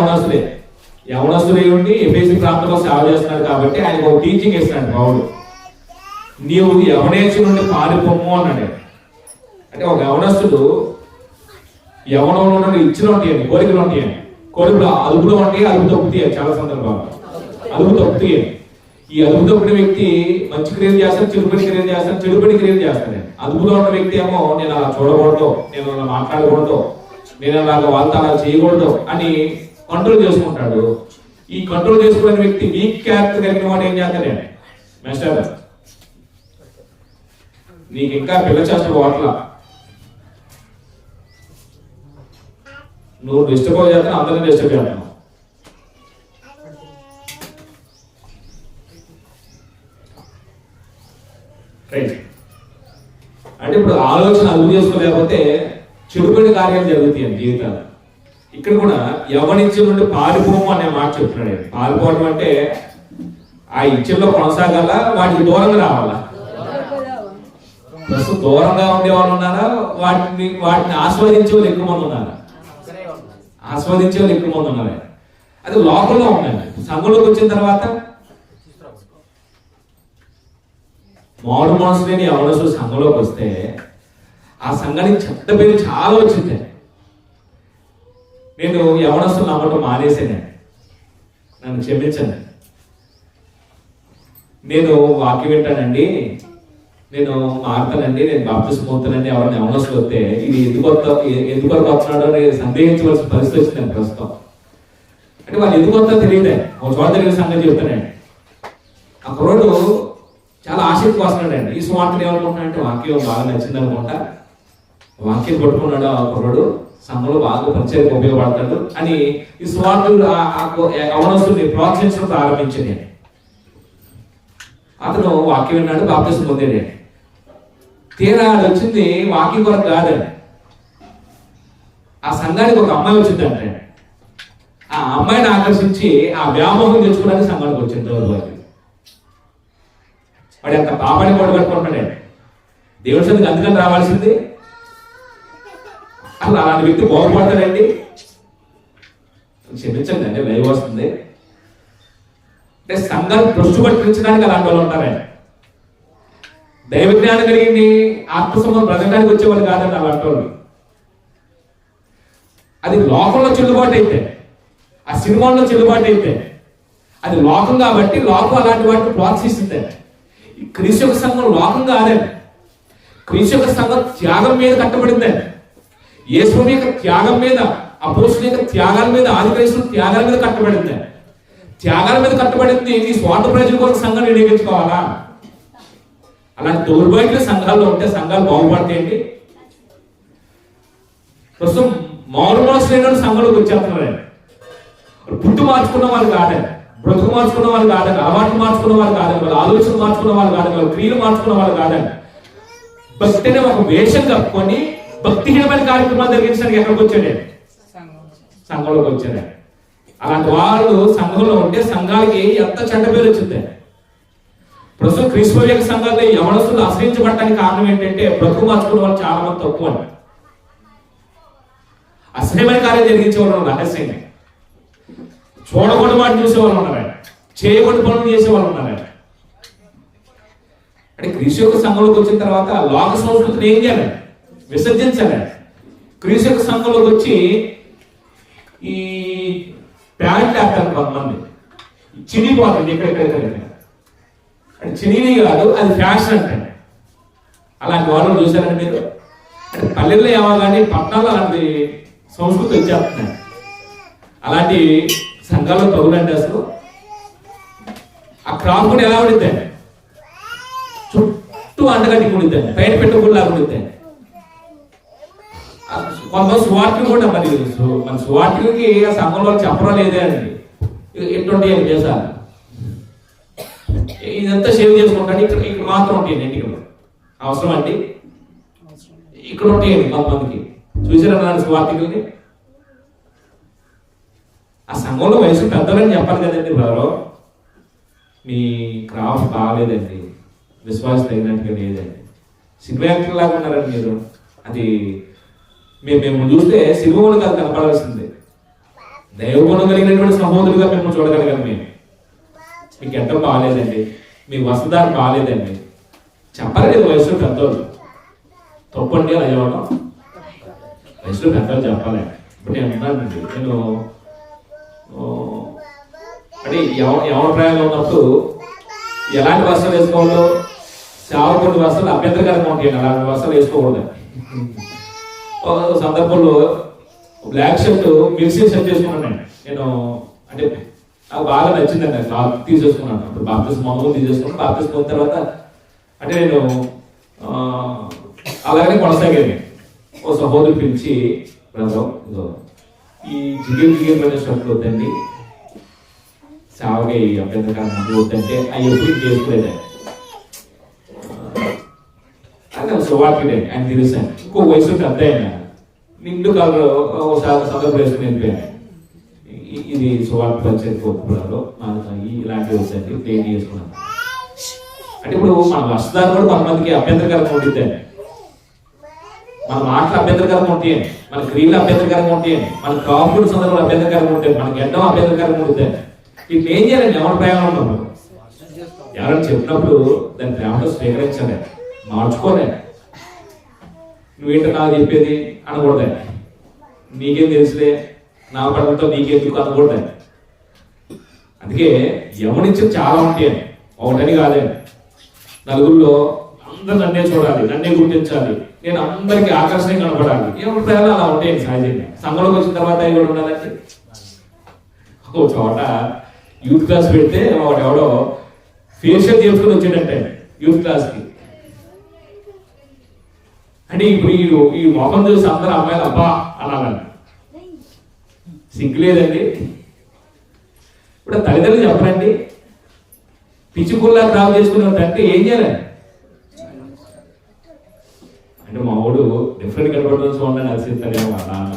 యవనస్తులే ఉండి ఎఫెసీ ప్రాంతంలో సేవ చేస్తున్నాడు కాబట్టి ఆయనకు ఒక టీచింగ్ ఇస్తున్నాడు పౌలు. నీవు యవనేచ్చు నుండి పారిపోము అన్నాడు. అంటే ఒక యవనస్తుడు యవనంలో నుండి ఇచ్చిన ఉంటాయని, కోరికలు ఉంటాయని, కోరికలు అదుపులో ఉంటాయి, అదుపు తప్పుతాయి. చాలా సందర్భాలు అదుపు తప్పుతాయి. ఈ అదుపు తప్పిన వ్యక్తి మంచి క్రియలు చేస్తాడు, చెడుపడి క్రియలు చేస్తాడు, చెడుపడి క్రియలు చేస్తాడు. అదుపులో ఉన్న వ్యక్తి ఏమో నేను అలా చూడకూడదు, నేను అలా మాట్లాడకూడదు, నేను అలాగ వాళ్ళతో అలా చేయకూడదు అని కంట్రోల్ చేసుకుంటాడు. ఈ కంట్రోల్ చేసుకునే వ్యక్తి వీక్ క్యారెక్టర్ కలిగిన వాడు ఏం చేస్తాడే, మాస్టర్ నీకు ఇంకా పిల్ల చేస్తాడు వాట్ల, నువ్వు డిస్టర్బ్ చేస్తాను, అందరినీ డిస్టర్బ్ చేస్తాను. రైట్. అంటే ఇప్పుడు ఆలోచన అదుపు చేసుకోలేకపోతే చెడుపడి కార్యాలు జరుగుతాయి అని జీవితాలు. ఇక్కడ కూడా యవనించు నుండి పారిపోము అనే మాట చెప్తున్నాడు. పారిపోవడం అంటే ఆ ఇచ్చల్లో కొనసాగాల, వాటికి దూరంగా రావాలా. ప్రస్తుతం దూరంగా ఉండే వాళ్ళు ఉన్నారా, వాటిని ఆస్వాదించే వాళ్ళు ఎక్కువ మంది ఉన్నారా? ఆస్వాదించే వాళ్ళు ఎక్కువ మంది ఉన్నారా? అది లోపల ఉందండి. సంఘంలోకి వచ్చిన తర్వాత మారు మనసు లేని యవనస్తులు సంఘంలోకి వస్తే ఆ సంఘానికి చెడ్డ పేరు చాలా వచ్చింది. నేను యవనస్తులు నమ్మటం మానేసాను, నన్ను క్షమించండి. నేను వాక్యం వింటానండి, నేను మారుతానండి, నేను బాప్తిస్మం అవుతానండి, ఎవరైనా యవనస్తులు వస్తే ఇది ఎందుకు వస్తున్నాడో అని సందేహించవలసిన పరిస్థితి వచ్చిందండి ప్రస్తుతం. అంటే వాళ్ళు ఎందుకు వస్తారో తెలియదే. ఒక చోట తెలియని సంగతి చెప్తానండి. ఆ కుర్రోడు చాలా ఆసక్తి వస్తున్నాడండి. ఈ స్వార్థను ఏమనుకుంటున్నాడంటే వాక్యం బాగా నచ్చింది అనుకుంటా, వాక్యం పట్టుకున్నాడు ఆ కుర్రోడు, సంఘంలో బాగా పరిచయం ఉపయోగపడతాడు అని ఈ స్వార్థులు యవనస్తుల్ని ప్రోత్సహించడం ప్రారంభించింది. అతను వాక్యం విన్నాడు, బాప్తిస్మం పొందాడు. తీరా వచ్చింది వాక్యం కొరకు కాదండి. ఆ సంఘానికి ఒక అమ్మాయి వచ్చిందంటే ఆ అమ్మాయిని ఆకర్షించి ఆ వ్యామోహం తెచ్చుకోవడానికి సంఘానికి వచ్చింది. వాడు ఎంత పాపాన్ని పట్టుకుంటున్నాడే. దేవుడి సందికి అందుకని రావాల్సింది. అసలు అలాంటి వ్యక్తి బాగుపడతాడండి. క్షమించండి అంటే లైవ్ వస్తుంది. అంటే సంఘాన్ని దృష్టి పట్టించడానికి అలాంటి వాళ్ళు ఉంటారండి. దైవ జ్ఞానం కలిగింది ఆత్మసంబంధం బ్రతకడానికి వచ్చేవాళ్ళు కాదండి అలాంటి వాళ్ళు. అది లోకంలో చెల్లుబాటు అయితే, ఆ సినిమాల్లో చెల్లుబాటు అయితే అది లోకం కాబట్టి లోకం అలాంటి వాటిని ప్రోత్సహిస్తుంది. క్రీస్తు యొక్క సంఘం లోకం కాదండి. క్రీస్తు యొక్క సంఘం త్యాగం మీద కట్టబడిందండి. యేసు యొక్క త్యాగం మీద, అపోస్తుల యొక్క త్యాగాల మీద, ఆది క్రైస్తవుల త్యాగాల మీద కట్టబడింది. త్యాగాల మీద కట్టబడింది. ఈ స్వార్థ ప్రజల కోసం సంఘం వినియోగించుకోవాలా? అలాంటి దౌర్భాగ్య సంఘాల్లో ఉంటే సంఘాలు బాగుపడతాయండి. ప్రస్తుతం మారు మనసు లేని సంఘంలోకి వచ్చేస్తున్నారండి. పుట్టు మార్చుకున్న వాళ్ళు కాదండి, బ్రతుకు మార్చుకున్న వాళ్ళు కాదండి, అలవాట్లు మార్చుకున్న వాళ్ళు కాదండి, వాళ్ళ ఆలోచన మార్చుకున్న వాళ్ళు కాదండి, వాళ్ళ క్రియలు మార్చుకున్న వాళ్ళు కాదండి. భక్తి అనే ఒక వేషం కప్పుకొని భక్తిహీనమైన కార్యక్రమాలు జరిగించడానికి ఎక్కడికి వచ్చాడే? సంఘంలోకి వచ్చాడే. అలాంటి వాళ్ళు సంఘంలో ఉంటే సంఘాలకి ఎంత చెడ్డ పేరు వచ్చింది. ప్రస్తుతం క్రీస్తు యొక్క సంఘాల్లో యవనస్తులు ఆశ్రయించబడటానికి కారణం ఏంటంటే బ్రతుకు మార్చుకున్న వాళ్ళు చాలా మంది తక్కువ. అసహ్యమైన కార్యం జరిగించేవాళ్ళు ఉన్నారు రహస్యంగా. చూడకుండా వాటిని చూసేవాళ్ళు ఉన్నారు ఆయన, చేయకుండా పనులు చేసేవాళ్ళు ఉన్నారు ఆయన. అంటే క్రీస్తు యొక్క సంఘంలోకి వచ్చిన తర్వాత లోక సంస్కృతిని ఏం చేయాలి? విసర్జించాలి. క్రీస్తు యొక్క సంఘంలోకి వచ్చి ఈ ప్యాంట్ వేస్తారు కొంతమంది, చినిపోతుంది ఎక్కడెక్కడ. అంటే చినిని కాదు, అది ఫ్యాషన్ అంటే. అలాంటి వాళ్ళు చూసారండి మీరు? అంటే పల్లెల్లో ఏమో కానీ పట్టణాల్లో అలాంటి సంస్కృతి వచ్చేస్తున్నాయి. అలాంటి సంఘాల్లో తగులంటే అసలు ఆ క్రాప్ కూడా ఎలా ఉండిద్దండి? చుట్టూ అంటగట్టి ఉండిద్దండి, బయట పెట్టుకుని ఉండిద్దండి. కొంత సువార్తలు కూడా మరి మన సువార్తలకి ఆ సంఘంలో చెప్పడం లేదే అండి. ఎటువంటి చేశారు ఇదంతా సేవ్ చేసుకుంటాను. ఇక్కడ మాత్రం ఉంటాయండి ఇంటికి అవసరం అండి. ఇక్కడ ఉంటాయండి కొంతమందికి. చూసారా సువార్తికుల్ని? ఆ సంఘంలో వయసు పెద్దలని చెప్పాలి కదండి. బ్రదరు మీ క్రాఫ్ట్ బాగాలేదండి, విశ్వాసం తగినట్టుగా లేదండి, సిగ్గు లాగా ఉన్నారండి మీరు. అది మేము చూస్తే సిగ్గులు కాదు కనపడాల్సిందే. దైవగుణం కలిగినటువంటి సహోదరులుగా మేము చూడగలిగాం. మీకు ఎంత బాగాలేదండి, మీ వస్త్రధారణ బాగాలేదండి చెప్పలేదు వయసులో పెద్దోళ్ళు. తప్పండి అలా చెప్పడం, వయసులో పెద్దలు చెప్పాలి. ఇప్పుడు నేను అన్నానండి, నేను అంటే ఎవరి ప్రయాణం ఉన్నప్పుడు ఎలాంటి వస్త్రాలు వేసుకోవాలో సేవకుడి వస్త్రాలు అభ్యంతరకరంగా ఉంటాయండి. అలాంటి వస్త్రాలు వేసుకోకూడదు. ఒక సందర్భంలో బ్లాక్ షర్ట్ మిక్సీ షర్ట్ చేసుకున్నాను నేను. అంటే నాకు బాగా నచ్చిందండి, నాకు తీసేసుకున్నాను. అప్పుడు బాప్తిస్మా మామూలు తీసేసుకున్నాను. బాప్తిస్మా పోయిన తర్వాత అంటే నేను అలాగనే కొనసాగేది. ఓ సహోదరు పిలిచి, బ్రదర్ ఈ జిగిరి షర్ట్లు వద్దండి, సేవగా ఈ అభ్యంతరకరంగా వద్దంటే అవి ఎప్పుడు చేసుకోలేదండి. అది సువార్తిడే ఆయన తెలుసాను. ఇంకో వయసు పెద్ద అయినా నిండు కలర్ ఒకసారి సందర్భం వేసుకుని వెళ్ళిపోయాను. ఇది సువార్త పరిచయం కోరుకున్నాను, ఇలాంటివి వచ్చండి ప్లేన్ చేసుకున్నాను. అంటే ఇప్పుడు మన వస్త్రాలు కూడా కొంతమందికి అభ్యంతరకరంగా ఉంటుందండి, మన మాటలు అభ్యంతరకరంగా ఉంటాయండి, మన క్రియలు అభ్యంతరకరంగా ఉంటాయండి, మన కాపుడు సందర్భాలు అభ్యంతరకరంగా ఉంటాయి, మన గడ్డం అభ్యంతరకరంగా ఉంటుంది. ఇట్లా ఏం చేయాలండి? ఎవరి ప్రేమ ఉన్నప్పుడు ఎవరైనా చెప్పినప్పుడు దాని ప్రేమతో స్వీకరించాలి, మార్చుకోలే. నువ్వేంటో నాకు చెప్పేది అనకూడదు, నీకేం తెలుసులే నా పడలతో నీకెందుకు అనకూడదు. అందుకే యవనించి చాలా ఉంటాయండి, ఒకటని కాదండి. నలుగురిలో అందరు నన్నే చూడాలి, నన్నే గుర్తించాలి, నేను అందరికీ ఆకర్షణీయంగా కనపడాలి. ఎవరి ప్రేమ అలా ఉంటాయండి సహజంగా. సంఘంలోకి వచ్చిన తర్వాత అవి కూడా ఉండాలండి. ఒక చోట యూత్ క్లాస్ పెడితే ఎవడో ఫేషియల్ చేసుకుని వచ్చాడంటే యూత్ క్లాస్కి. అంటే ఇప్పుడు ఈ మొహం చూసి అందరూ అమ్మాయిలు అబ్బా అనాలండి, సిగ్గులేదండి. ఇప్పుడు తల్లిదండ్రులు చెప్పరండి, పిచ్చిపుల్లా క్రాప్ చేసుకుని ఉంటే ఏం చేయాలండి? అంటే మావుడు డిఫరెంట్ కనపడడం చూడండి అలసిస్తాడేమో మా నాన్న,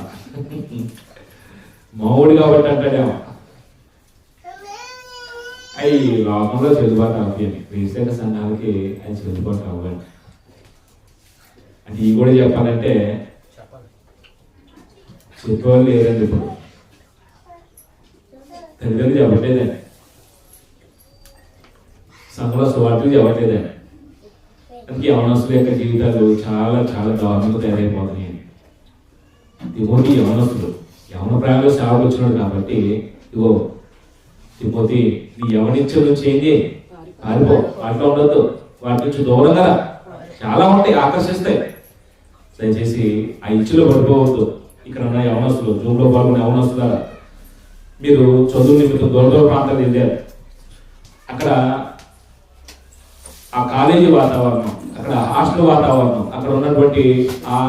మావుడు కాబట్టి అంటాడేమో. అవి లోకంలో చెల్లుబాటు అవ్వండి, క్రీస్తు సంఘాలకి అది చెల్లుబాటు అవ్వండి. అంటే ఇవి కూడా చెప్పాలంటే చెప్పేవాళ్ళు లేదండి. ఇప్పుడు తల్లిదండ్రులు చెప్పట్లేదండి, సంఘంలో సువార్తలు చెప్పట్లేదండి. అందుకే యవనస్తుల యొక్క జీవితాలు చాలా చాలా దారుణంగా తయారైపోతున్నాయి. తిమోతి యవనస్తుడు, యవన ప్రాయంలో సేవకు వచ్చినాడు కాబట్టి, ఇగో తిమోతి నీ యవనిచ్చ నుంచి ఏంటి పారిపో, వాటిలో ఉండొద్దు, వాటి నుంచి దూరంగా. చాలా ఉంటాయి, ఆకర్షిస్తాయి. దయచేసి ఆ ఇచ్చులో పడిపోవద్దు. ఇక్కడ ఉన్న యవనస్తులు, జూమ్లో పాల్గొన్న యవనస్తుల, మీరు చదువు నిమిత్తం దూర దూర ప్రాంతాలు వెళ్ళారు. అక్కడ ఆ కాలేజీ వాతావరణం, అక్కడ హాస్టల్ వాతావరణం, అక్కడ ఉన్నటువంటి ఆ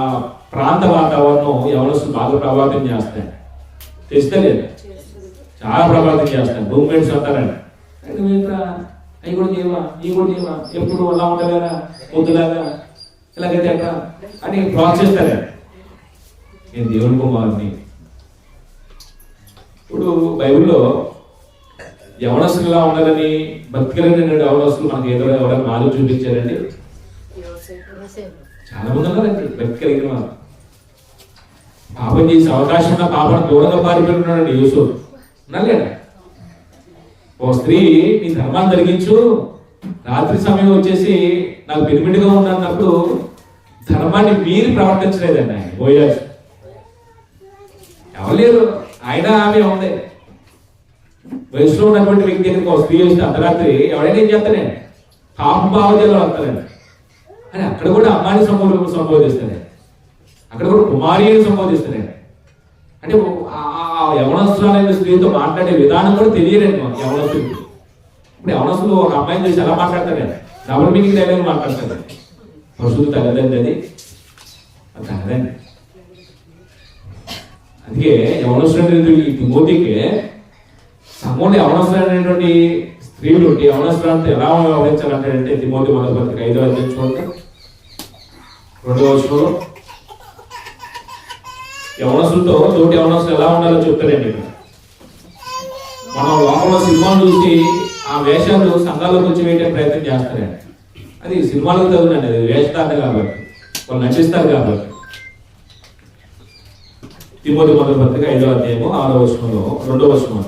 ప్రాంత వాతావరణం యవనస్తులు బాగా ప్రభావితం చేస్తాయి. తెస్తే లేదు, చాలా ప్రభావితం చేస్తాయి. రూమ్మేట్స్ అంటారండి, అవి కూడా చేయవా, ఈ కూడా చేయవా, ఎప్పుడు అలా ఉండలేదా, పొద్దులాగా ఇలాగైతే ఎట్లా అని ప్రోత్సహిస్తారండి. నేను దేవుని కుమారుని. ఇప్పుడు బైబిల్లో యవనస్తులుగా ఉండాలని భక్తి కలిగిన యవనస్తులు మనకి ఏదో ఎవరైనా మార్గం చూపించారండి. చాలా మంది ఉన్నారండి భక్తి కలిగిన వారు. పాపం చేసే అవకాశం ఉన్న పాపను దూరంగా పారిపోతున్నాడు యూసుఫ్. నల్లేడా ఓ స్త్రీ నీ ధర్మాన్ని జరిగించు, రాత్రి సమయం వచ్చేసి నాకు పిరిమిడిగా ఉన్నప్పుడు ధర్మాన్ని మీరు ప్రవర్తించలేదండి. ఆయన పోయారు, ఎవరు లేరు, ఆయన ఆమె ఉంది. వయసులో ఉన్నటువంటి వ్యక్తి దగ్గరికి ఒక స్త్రీ వస్తే అర్ధరాత్రి ఎవరైనా ఏం చేస్తానే పాపం భావజాలు వస్తారండి. అని అక్కడ కూడా అమ్మాయిని సంబోధిస్తానే, అక్కడ కూడా కుమారిని సంబోధిస్తానే. అంటే యవనస్తులైన స్త్రీతో మాట్లాడే విధానం కూడా తెలియలేదు యవనస్తులు. ఇప్పుడు యవనస్తులు ఒక అమ్మాయిని చూసి ఎలా మాట్లాడతారు, డబుల్ మీనింగ్ డైలాగ్ మాట్లాడతారు. పశువులు తగ్గదండి అది తగ్గదండి. అందుకే యవనస్తులైన తిమోతికి సంఘంలో యవనస్తులైనటువంటి స్త్రీలు యవనస్తులంతా ఎలా వ్యవహరించాలంటే తిమోతి 1:5 చూడండి 2వ వచనంలో యవనస్తులతో తోటి యవనస్తులు ఎలా ఉండాలో చెప్తారండి. ఇక్కడ మనం లోకంలో సినిమాలు చూసి ఆ వేషాలు సంఘాల్లోకి వచ్చి వేయడానికి ప్రయత్నం చేస్తారండి. అది సినిమాలకు తగునండి, అది వేషధారణ కాబట్టి, వాళ్ళు నటిస్తారు కాబట్టి. తిమోతి 1:5 వచనంలో 2వ వచనం,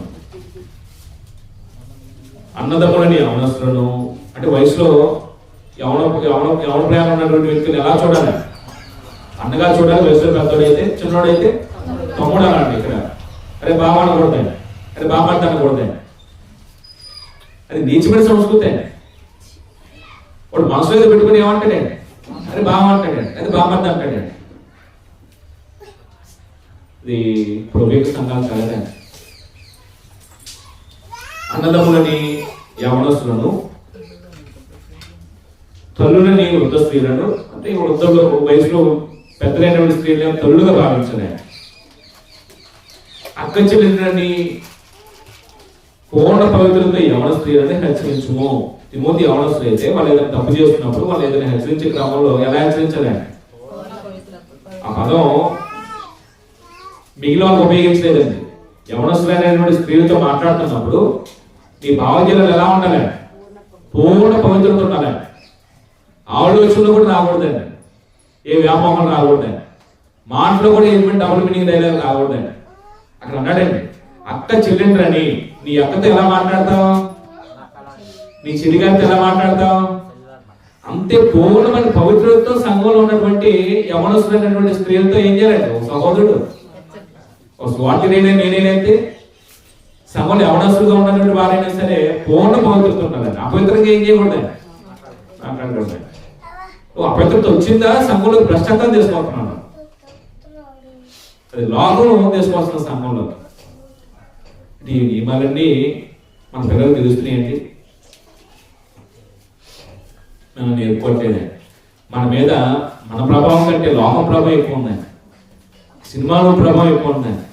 అన్నదమ్ములని యవనస్తులను, అంటే వయసులో యవన ప్రయాణం ఉన్నటువంటి వ్యక్తులు ఎలా చూడాలి, అన్నగా చూడాలి. వయసులో పెద్దోడైతే చిన్నోడైతే తమ్ముడు అన్నాడు. ఇక్కడ అరే బాబా అనకూడదండి, అరే బాబా అంటే అనకూడదండి, అది నీచమైన సంస్కృతి. వాడు మనసులో ఏదో పెట్టుకుని ఏమంటాడండి, అరే బాబా అంటాడండి, అది బాబా అంటాడండి. ఇది ప్రభుత్వ సంఘాలు కాదండి. అన్నదమ్ములని యవనస్తులను, తల్లులని వృద్ధ స్త్రీలను, అంటే వృద్ధులు వయసులో పెద్దలైనటువంటి స్త్రీలను తల్లుగా భావించలే. అక్క చెల్లెలని పూర్ణ పవిత్రతో యవన స్త్రీలని హెచ్చరించుము. తిమోతి యవనస్తులు అయితే వాళ్ళు ఏదైనా తప్పు చేస్తున్నప్పుడు వాళ్ళు ఏదైనా హెచ్చరించే క్రమంలో ఎలా హెచ్చరించాలి, ఆ పదం మిగిలిన వాళ్ళకి ఉపయోగించలేదండి. యవనస్తులైనటువంటి స్త్రీలతో మాట్లాడుతున్నప్పుడు నీ భావజాలు ఎలా ఉండాలి, పూర్ణ పవిత్రత ఉండాలి. ఆలోచనలు కూడా రాకూడదండి, ఏ వ్యామోహం రాకూడదండి, మాటలో కూడా ఏమైనా డబుల్ మీనింగ్ డైలాగ్ రాకూడదండి. అక్కడ అన్నాడండి, అక్క చెల్లెండ్రని. నీ అక్కతో ఎలా మాట్లాడతావు, నీ చెల్లిగారితో ఎలా మాట్లాడతావు, అంతే పూర్ణమైన పవిత్రతతో సంఘంలో ఉన్నటువంటి యవనస్తులైనటువంటి స్త్రీలతో ఏం చేయాలండి, ఒక సహోదరుడు ఒక స్వాతి నేనైతే సంఘంలో యవనస్తులుగా ఉన్నటువంటి వారైనా సరే పూర్ణ పవిత్రత ఉండాలండి. అపవిత్రంగా ఏం చేయకూడదండి, మాట్లాడకూడదండి. అపవిత్రత వచ్చిందా సంఘంలో భ్రష్టాచారం చేసుకుంటున్నాను, అది లోకం తీసుకొస్తున్న సంఘంలో. ఈ నియమాలన్నీ మన పిల్లలకు తెలుస్తున్నాయండి, మనం నేర్చుకోవట్లేదే. మన మీద మన ప్రభావం కంటే లోకం ప్రభావం ఎక్కువ ఉందండి, సినిమాలో ప్రభావం ఎక్కువ ఉందండి.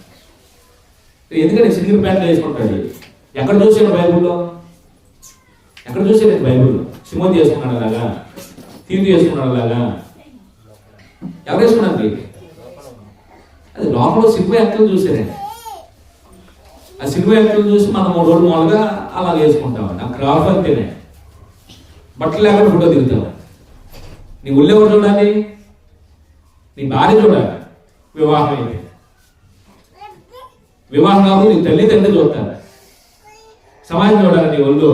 ఎందుకంటే సింగిల్ ప్యాంట్లు వేసుకుంటాడు. ఎక్కడ చూసాడు బైబుల్లో, ఎక్కడ చూసాడు బైబుల్లో తిమోతి చేసుకున్నాడు అలాగా, తీర్పు చేసుకున్నాడు అలాగా, ఎవరు వేసుకున్నాడు? అది లోపల సినిమా యాక్టర్లు చూసారండి. ఆ సినిమా యాక్టర్లు చూసి మనం 3 రోజులు మామూలుగా అలా వేసుకుంటామండి. ఆ క్రాఫ్ అంతేనే, బట్టలు లేకుండా ఫోటో దిగుతాం. నీ ఒళ్ళు ఎవరు చూడాలి, నీ భార్య చూడాలి. వివాహం అయితే వివాహం కాదు, నీ తల్లిదండ్రులు చూస్తారు. సమాజం చూడాలి నీ ఒళ్ళు.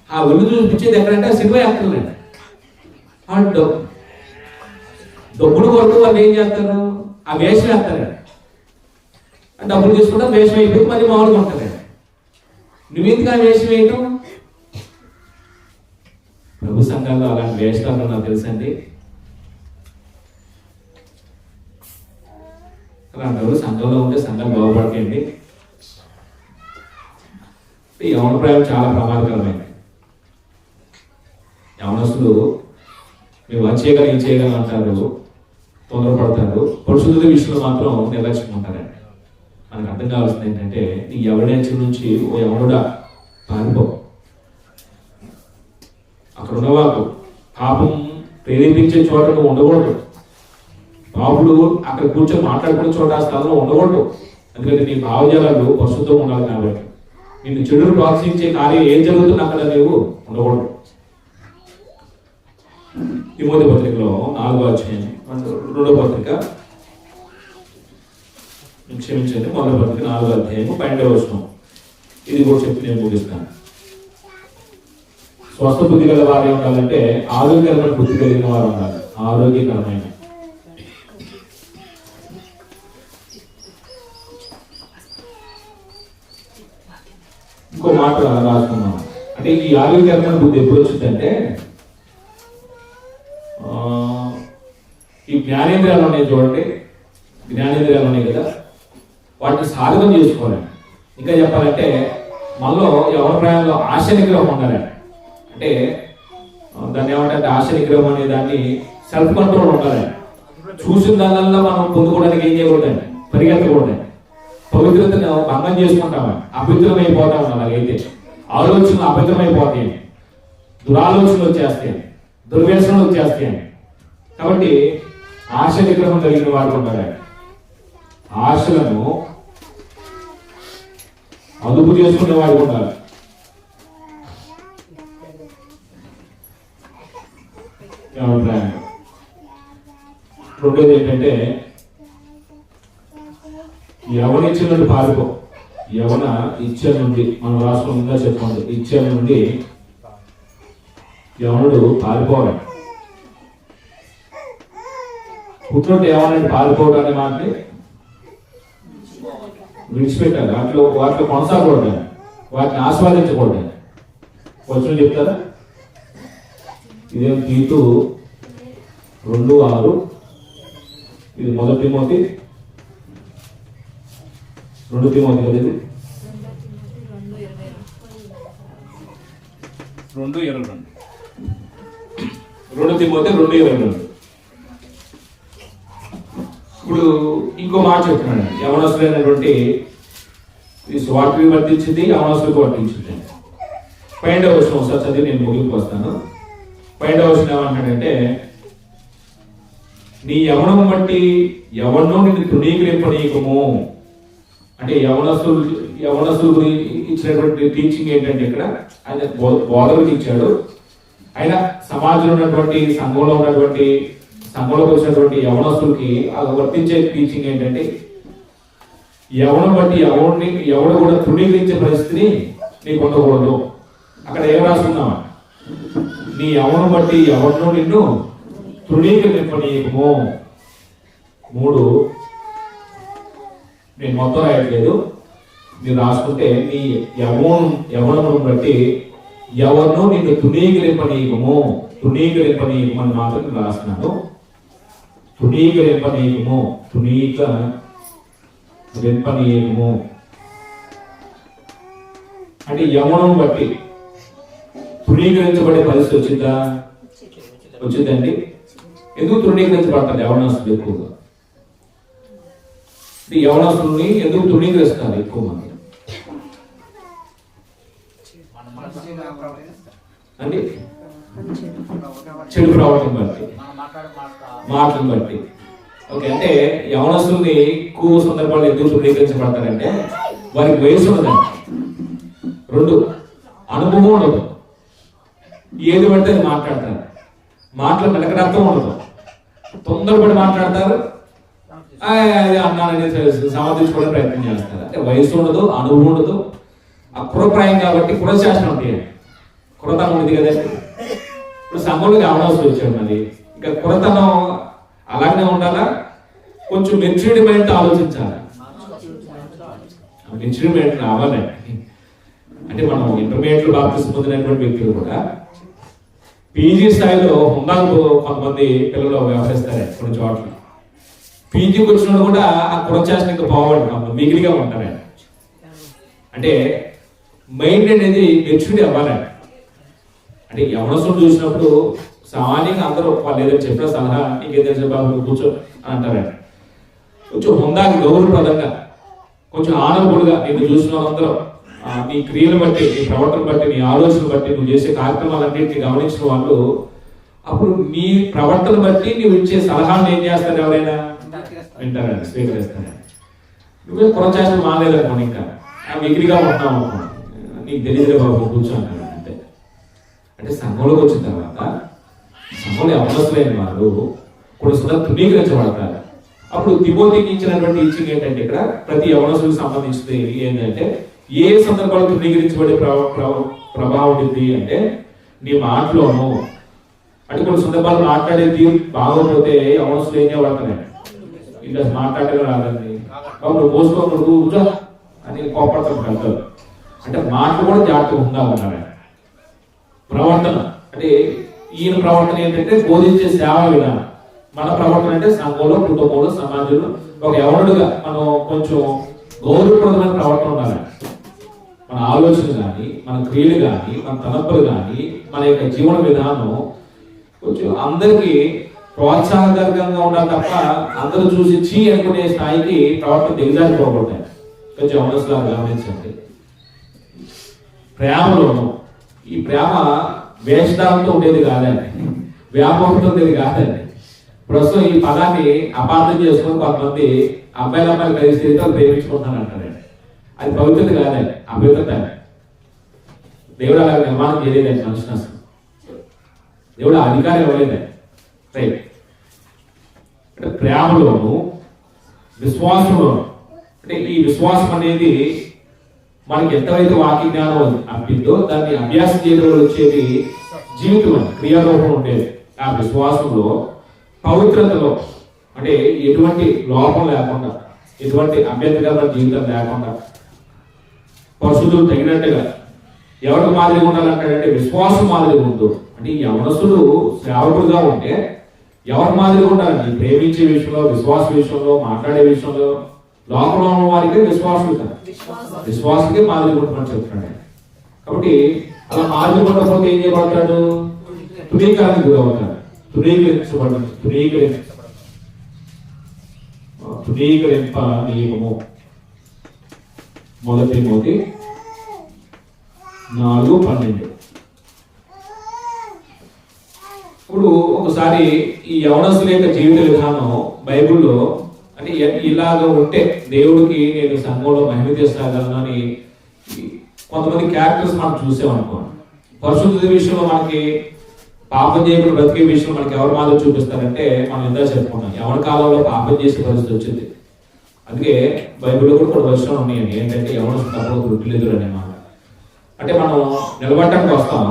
ఆ ఒళ్ళు చూపించేది ఎక్కడంటే ఆ సినిమా యాక్టర్లు అండి. ఆ డబ్బులు కొరకు వాళ్ళు ఏం చేస్తారు, ఆ వేషం వేస్తారండి. డబ్బులు తీసుకుంటా వేషం అయిపోయి మళ్ళీ మామూలుగా ఉంటారండి. నువ్వెందుకు ఆ వేషం వేయటం? ప్రభు సంఘాల్లో అలాంటి వేషాలు నాకు తెలుసండి. అలాంటి సంఘంలో ఉంటే సంఘం బాగుపడకండి. యవన ప్రాయం చాలా ప్రమాదకరమైంది. యవనస్తులు మేము అది చేయగలం ఇది చేయగలం అంటారు, తొందరపడతారు. పరిశుద్ధుల విషయంలో మాత్రం నిర్లక్ష్యం ఉంటారండి. మనకు అర్థం కావాల్సింది ఏంటంటే, నీ ఎవడేంచి నుంచి ఓ ఎవడుడా పారిపో. అక్కడ ఉన్నవాళ్ళు పాపం ప్రేరేపించే చోట నువ్వు ఉండకూడదు. పాపులు అక్కడ కూర్చొని మాట్లాడుకునే చోట ఆ స్థలంలో ఉండకూడదు. ఎందుకంటే నీ భావజాలాలు పరిశుద్ధంగా ఉండాలి కాబట్టి. నిన్ను చెడును ప్రోత్సహించే కార్యం ఏం జరుగుతుంది అక్కడ నీవు ఉండకూడదు. తిమోతి పత్రికలో 4వ అధ్యాయం 2వ పత్రిక క్షమించండి, 1 అధ్యాయము 12 ఇది కూడా చెప్పి నేను ముగిస్తాను. స్వస్థ బుద్ధి గల వారు ఉండాలంటే ఆరోగ్యకరమైన బుద్ధి కలిగిన వారు ఉండాలి. ఆరోగ్యకరమైన ఇంకో మాట రాసుకున్నాం. అంటే ఈ ఆరోగ్యకరమైన బుద్ధి ఎప్పుడు వచ్చిందంటే ఈ జ్ఞానేంద్రియాలు ఉన్నాయి చూడండి, జ్ఞానేంద్రియాలు ఉన్నాయి కదా, వాటిని సాధకం చేసుకోవాలి. ఇంకా చెప్పాలంటే మనలో ఎవరి ప్రాయంలో ఆశ నిగ్రహం ఉండాలి. అంటే దాన్ని ఏమంటే ఆశ నిగ్రహం అనే దాన్ని సెల్ఫ్ కంట్రోల్ ఉండాలి. చూసిన దానివల్ల మనం పొందుకోవడానికి ఏం చేయకూడదండి, పరిగెత్తకూడదండి. పవిత్రతను భంగం చేసుకుంటామని అపవిత్రమైపోతాం. అలాగైతే ఆలోచనలు అపవిత్రమైపోతాయి, దురాలోచనలు వచ్చేస్తాయి, దుర్వ్యసనాలు వచ్చేస్తాయి. కాబట్టి ఆశ నిగ్రహం కలిగిన వాడు ఉండాలి. ఆశలను అదుపు చేసుకునే వాడు ఉండాలి. రెండోది ఏంటంటే యవన ఇచ్చ నుండి పారిపో. యవన ఇచ్చ నుండి మనం రాష్ట్రంగా చెప్పండి, ఇచ్చ నుండి యవనుడు పారిపోవాలి. పుట్టినట్టు ఏమన్నా పారిపోవడం అనే మాటని విడిచిపెట్టాలి. వాటిలో కొనసాగకూడదు, వాటిని ఆస్వాదించకూడదు. వచ్చిన చెప్తారా? ఇదేం తీతు 2:6, ఇది 1 తిమోతి 2 తిమోతి కదా, ఇది 2:22 2 తిమోతి 2:22. ఇప్పుడు ఇంకో మాట చెప్తున్నాడు, యవనస్తులైనటువంటి ఈ స్వార్థకి వర్తించింది, యవనస్తులకు వర్తించింది. 12వ వచనం ఒకసారి చదివి నేను ముగింపు వస్తాను. 12వ వచనం ఏమంటాడంటే నీ యవనం బట్టి ఎవరినో నిన్ను తృణీకరింపనీయకము. అంటే యవనస్తులు గురించి ఇచ్చినటువంటి టీచింగ్ ఏంటంటే ఇక్కడ ఆయన బోధకుడికి ఇచ్చాడు. ఆయన సమాజంలో ఉన్నటువంటి సంఘంలోకి వచ్చినటువంటి యవనస్తులకి వర్తించే టీచింగ్ ఏంటంటే యవనం బట్టి ఎవడు కూడా తృణీకరించే పరిస్థితిని నీకు ఉండకూడదు. అక్కడ ఏం రాసుకున్నావా? నీ యవనం బట్టి ఎవరినో నిన్ను తృణీకరింపనీయకము. 3 నేను మొత్తం రాయట్లేదు, మీరు రాసుకుంటే నీ యవనమును బట్టి ఎవరినో నిన్ను తృణీకరింపనీయకము అని మాత్రం నేను రాస్తున్నాను. తృణీకరింపనీయకము అంటే యవనం బట్టి తృణీకరించబడే పరిస్థితి వచ్చిందండి. ఎందుకు తృణీకరించబడతారు యవనస్తులు ఎక్కువగా? యవనస్తుల్ని ఎందుకు తృణీకరిస్తారు ఎక్కువ మంది అండి? చెడు ప్రవర్తన బట్టి, మాటలను బట్టి. ఓకే, అంటే యవనస్తుల్ని ఎక్కువ సందర్భాలు ఎందుకు తృణీకరించబడతారంటే వారికి వయసు ఉండదండి, 2 అనుభవం ఉండదు, ఏది పడితే అది మాట్లాడతారు, మాటలు మెలకడర్థం ఉండదు, తొందరపడి మాట్లాడతారు, అన్నానని సమర్థించుకోవడం ప్రయత్నం చేస్తారు. అంటే వయసు ఉండదు, అనుభవం ఉండదు, అప్రోప్రాయం కాబట్టి కురశాసనం ఉంటాయి, కురతనం ఉంది కదండి. ఇప్పుడు సంఘంలోకి అవనవసరం వచ్చాడు, మరి ఇంకా కురతనం అలాగనే ఉండాలా? కొంచెం మెచ్యూరిటీ మైండ్ ఆలోచించాలి, మెచ్యూరిటీ మైండ్ రావాలండి. అంటే మనం ఇంటర్మీడియట్ లో బాప్తిస్మం పొందినటువంటి వ్యక్తులు కూడా పీజీ స్థాయిలో హుందాకు కొంతమంది పిల్లలు వ్యవహరిస్తారు. కొన్ని చోట్ల పీజీకి వచ్చిన కూడా ఆ కురచాసన ఇంకా పోవాలి, మిగిలిగా ఉంటారు. అంటే మైండ్ అనేది మెచ్యూరిటీ అవ్వాలండి. అంటే యవనస్తులు చూసినప్పుడు సామాన్యంగా అందరూ వాళ్ళు ఏదైనా చెప్పిన సలహా నీకేం తెలిసిన బాబు కూర్చో అని అంటారండి. కొంచెం హుందాకి గౌరవప్రదంగా, కొంచెం ఆనందపడుగా నేను చూసిన వాళ్ళందరూ నీ క్రియలు బట్టి, నీ ప్రవర్తన బట్టి, నీ ఆలోచన బట్టి, నువ్వు చేసే కార్యక్రమాలన్నింటినీ గమనించిన వాళ్ళు అప్పుడు నీ ప్రవర్తన బట్టి నువ్వు ఇచ్చే సలహాలను ఏం చేస్తారు? ఎవరైనా వింటారండి, స్వీకరిస్తారండి. నువ్వే కురచేష్టం మానేదనుకోండి, ఇంకా మిగిలిగా ఉంటావు అనుకోండి, నీకు తెలియదు బాబు కూర్చో అంటారు. అంటే సంఘంలోకి వచ్చిన తర్వాత సంఘంలో అవసరమైన వాళ్ళు కొన్ని సుధా తృణీకరించబడతారు. అప్పుడు తిమోతికి ఇచ్చినటువంటి టీచింగ్ ఏంటంటే ఇక్కడ ప్రతి యవనస్తులకు సంబంధించింది ఏంటంటే ఏ సందర్భాలు తృణీకరించబడే ప్రభావం ఉంటుంది అంటే నీ మాటలోను అంటే కొన్ని సందర్భాలు మాట్లాడేది బాగోపోతే యవనస్తులు ఏం చేయబడతాయి ఇంకా మాట్లాడగా రాదండి నువ్వు మోసుకోకూడదు అని కోపడతాడు వెళ్తారు. అంటే మాటలు కూడా జాగ్రత్తగా ఉండాలన్నారు. ప్రవర్తన అంటే ఈయన ప్రవర్తన ఏంటంటే బోధించే సేవా విధానం. మన ప్రవర్తన అంటే సంఘంలో, కుటుంబంలో, సమాజంలో ఒక యవనుడుగా మనం కొంచెం గౌరవప్రదమైన ప్రవర్తన ఉండాలి. మన ఆలోచన కానీ, మన క్రియలు కానీ, మన తలంపులు కానీ, మన యొక్క జీవన విధానం కొంచెం అందరికీ ప్రోత్సాహకరంగా ఉండాలి తప్ప అందరూ చూసి చీ అనుకునే స్థాయికి ప్రవర్తన దిగజారిపోకూడదు. కొంచెం యవనస్తులా గమనించండి. ప్రేమలోను ఈ ప్రేమ వేషధారంతో ఉండేది కాదండి, వ్యాపారంతో ఉండేది కాదండి. ప్రస్తుతం ఈ పదాన్ని అపార్థం చేసుకుని కొంతమంది అమ్మాయిలు కలిసి తిరిగితే ప్రేమించుకుంటున్నాను అంటారండి. అది పవిత్రత కాదండి, అపవిత్రత. దేవుడు అలా నిర్మాణం చేయలేదండి మనుషుని. అసలు దేవుడు అధికారం ఇవ్వలేదండి. రైట్. అంటే ప్రేమలోను విశ్వాసంలోను అంటే ఈ విశ్వాసం అనేది మనకి ఎంతవైతే వాక్య జ్ఞానం అప్పిందో దాన్ని అభ్యాసం చేయడం వల్ల వచ్చేది జీవితం అని క్రియారూపం ఉండేది. ఆ విశ్వాసంలో పవిత్రతలో అంటే ఎటువంటి లోపం లేకుండా, ఎటువంటి అభ్యంతరకరమైన జీవితం లేకుండా పరిశుద్ధులు తగినట్టుగా ఎవరికి మాదిరిగా ఉండాలంటాడంటే విశ్వాసం మాదిరిగా ఉందో. అంటే ఈ యవనస్తుడు సేవకుడుగా ఉంటే ఎవరి మాదిరిగా ఉండాలండి? ప్రేమించే విషయంలో, విశ్వాస విషయంలో, మాట్లాడే విషయంలో లోకంలో ఉన్న వారికి విశ్వాసులు కదా, విశ్వాసకే మాదిరి ఉండమని చెప్తున్నాడు. కాబట్టి అలా మాదిరి ఉండకపోతే ఏం చేయబడతాడు? తునీకరానికి గురవుతాడు. తునీకరింప నియమము 1 తిమోతి 4:12. ఇప్పుడు ఒకసారి ఈ యవనస్తుల యొక్క జీవిత విధానం బైబిల్లో అంటే ఇలాగ ఉంటే దేవుడికి నేను సంఘంలో మహిమ చేస్తాను అని కొంతమంది క్యారెక్టర్స్ మనం చూసామనుకోండి. పరిశుద్ధ విషయంలో మనకి పాపం చేయకుండా బ్రతికే విషయంలో మనకి ఎవరు మాదిరి చూపిస్తారంటే మనం ఎంత చెప్పుకున్నాం, ఎవరి కాలంలో పాపం చేసే పరిస్థితి వచ్చింది. అందుకే బైబిల్లో కూడా కొన్ని వర్షాలు ఉన్నాయండి. ఏంటంటే ఎవరు తప్పదు రుట్టిలేదు అనే మాట. అంటే మనం నిలబడటానికి వస్తాం,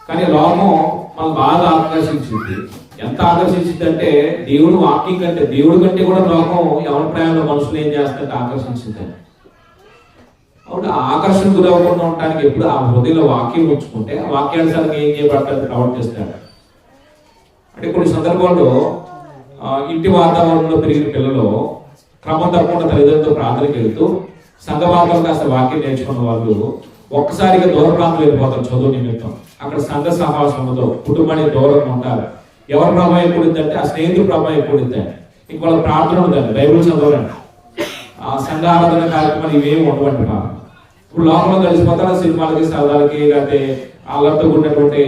కానీ లోకం మనం బాగా ఆకర్షించింది. ఎంత ఆకర్షించింది అంటే దేవుడు వాక్యం కంటే, దేవుడి కంటే కూడా లోకం ఎవరి ప్రయాణంలో మనుషులు ఏం చేస్తారంటే ఆకర్షించింది. కాబట్టి ఆకర్షణ గురవకుండా ఉండడానికి ఎప్పుడు ఆ హృదయంలో వాక్యం ఉంచుకుంటే ఆ వాక్యానుసారంగా ఏం చేయబడతాడు? ప్రవర్తిస్తాడు. అంటే కొన్ని సందర్భాల్లో ఇంటి వాతావరణంలో పెరిగిన పిల్లలు క్రమం తప్పకుండా తల్లిదండ్రులతో ప్రార్థనకి వెళ్తూ సంఘ వాతావరణం కాస్త వాక్యం నేర్చుకున్న వాళ్ళు ఒక్కసారిగా దూర ప్రాంతం వెళ్ళిపోతారు చదువు నిమిత్తం. అక్కడ సంఘ సహవాసంతో కుటుంబానికి దూరంగా ఉంటారు. ఎవరి ప్రభావం ఎక్కువైందంటే ఆ స్నేహితుల ప్రభావం ఎక్కువైందండి. ఇంక వాళ్ళ ప్రార్థన ఉందండి, బైబిల్ చదవరండి, ఆ సంఘ ఆరాధన కార్యక్రమాలు ఇవేమి ఉండవండి. పాపం ఇప్పుడు లోకంలో కలిసిపోతారు, సినిమాలకి, సరదాలకి, లేకపోతే వాళ్ళతో ఉన్నటువంటి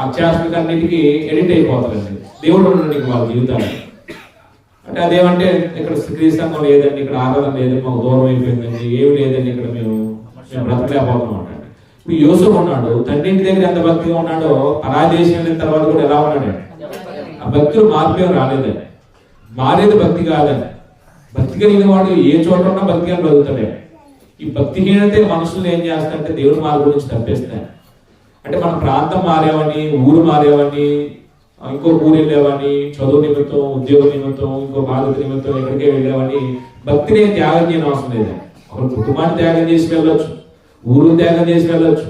అత్యాత్మికన్నిటికీ ఎడిట్ అయిపోతారండి. దేవుడు ఉన్నాడు వాళ్ళ జీవితాలు. అంటే అదేమంటే ఇక్కడ స్త్రీ సంఘం లేదండి, ఇక్కడ ఆరాధన లేదండి, మాకు దూరం అయిపోయిందండి, ఏమి లేదండి, ఇక్కడ మేము బ్రతకలేకపోతున్నాం అంటాడు. ఇప్పుడు యోసేపు ఉన్నాడు, తండ్రి ఇంటి దగ్గర ఎంత భక్తిగా ఉన్నాడో పరాదేశం వెళ్ళిన తర్వాత కూడా ఎలా ఉన్నాడండి? ఆ భక్తులు మార్పేం రాలేదండి. మారేది భక్తి కాదండి. భక్తి కలిగిన వాడు ఏ చోట ఉన్నా భక్తిగా బ్రతుకుతాడే. ఈ భక్తిహీనతే మనుషులు ఏం చేస్తారంటే దేవుడి మార్గం నుంచి తప్పేస్తాయి. అంటే మన ప్రాంతం మారేవని, ఊరు మారేవని, ఇంకో ఊరు వెళ్ళేవని, చదువు నిమిత్తం, ఉద్యోగ నిమిత్తం, ఇంకో బాధ్యత నిమిత్తం ఎక్కడికే వెళ్ళేవని భక్తిని త్యాగం చేయని అవసరం లేదు. ఒక కుటుంబాన్ని త్యాగం చేసి వెళ్ళొచ్చు, ఊరు త్యాగం చేసి వెళ్ళొచ్చు,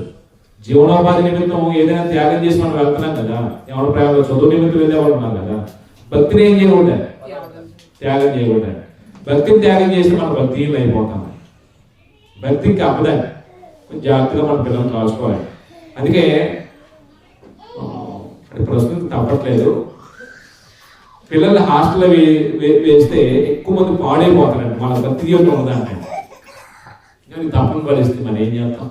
జీవనోపాధి నిమిత్తం ఏదైనా త్యాగం చేసి మనం వెళ్తున్నాం కదా. ఎవరి ప్రయాణంలో చదువు నిమిత్తం వెళ్ళేవాళ్ళు ఉన్నాం కదా. భక్తిని ఏం చేయకూడదు? త్యాగం చేయకూడదు. భక్తిని త్యాగం చేస్తే మనం భక్తిహీనం అయిపోతాం. భక్తికి అప్పదండి. కొంచెం జాగ్రత్తగా మన పిల్లల్ని కాల్చుకోవాలి. అందుకే ప్రస్తుతం తప్పట్లేదు, పిల్లల్ని హాస్టల్లో వేస్తే ఎక్కువ మంది పాడైపోతారండి. మన భక్తి జీవితం ఉందంటే తప్పని పరిస్థితి, మనం ఏం చేస్తాం?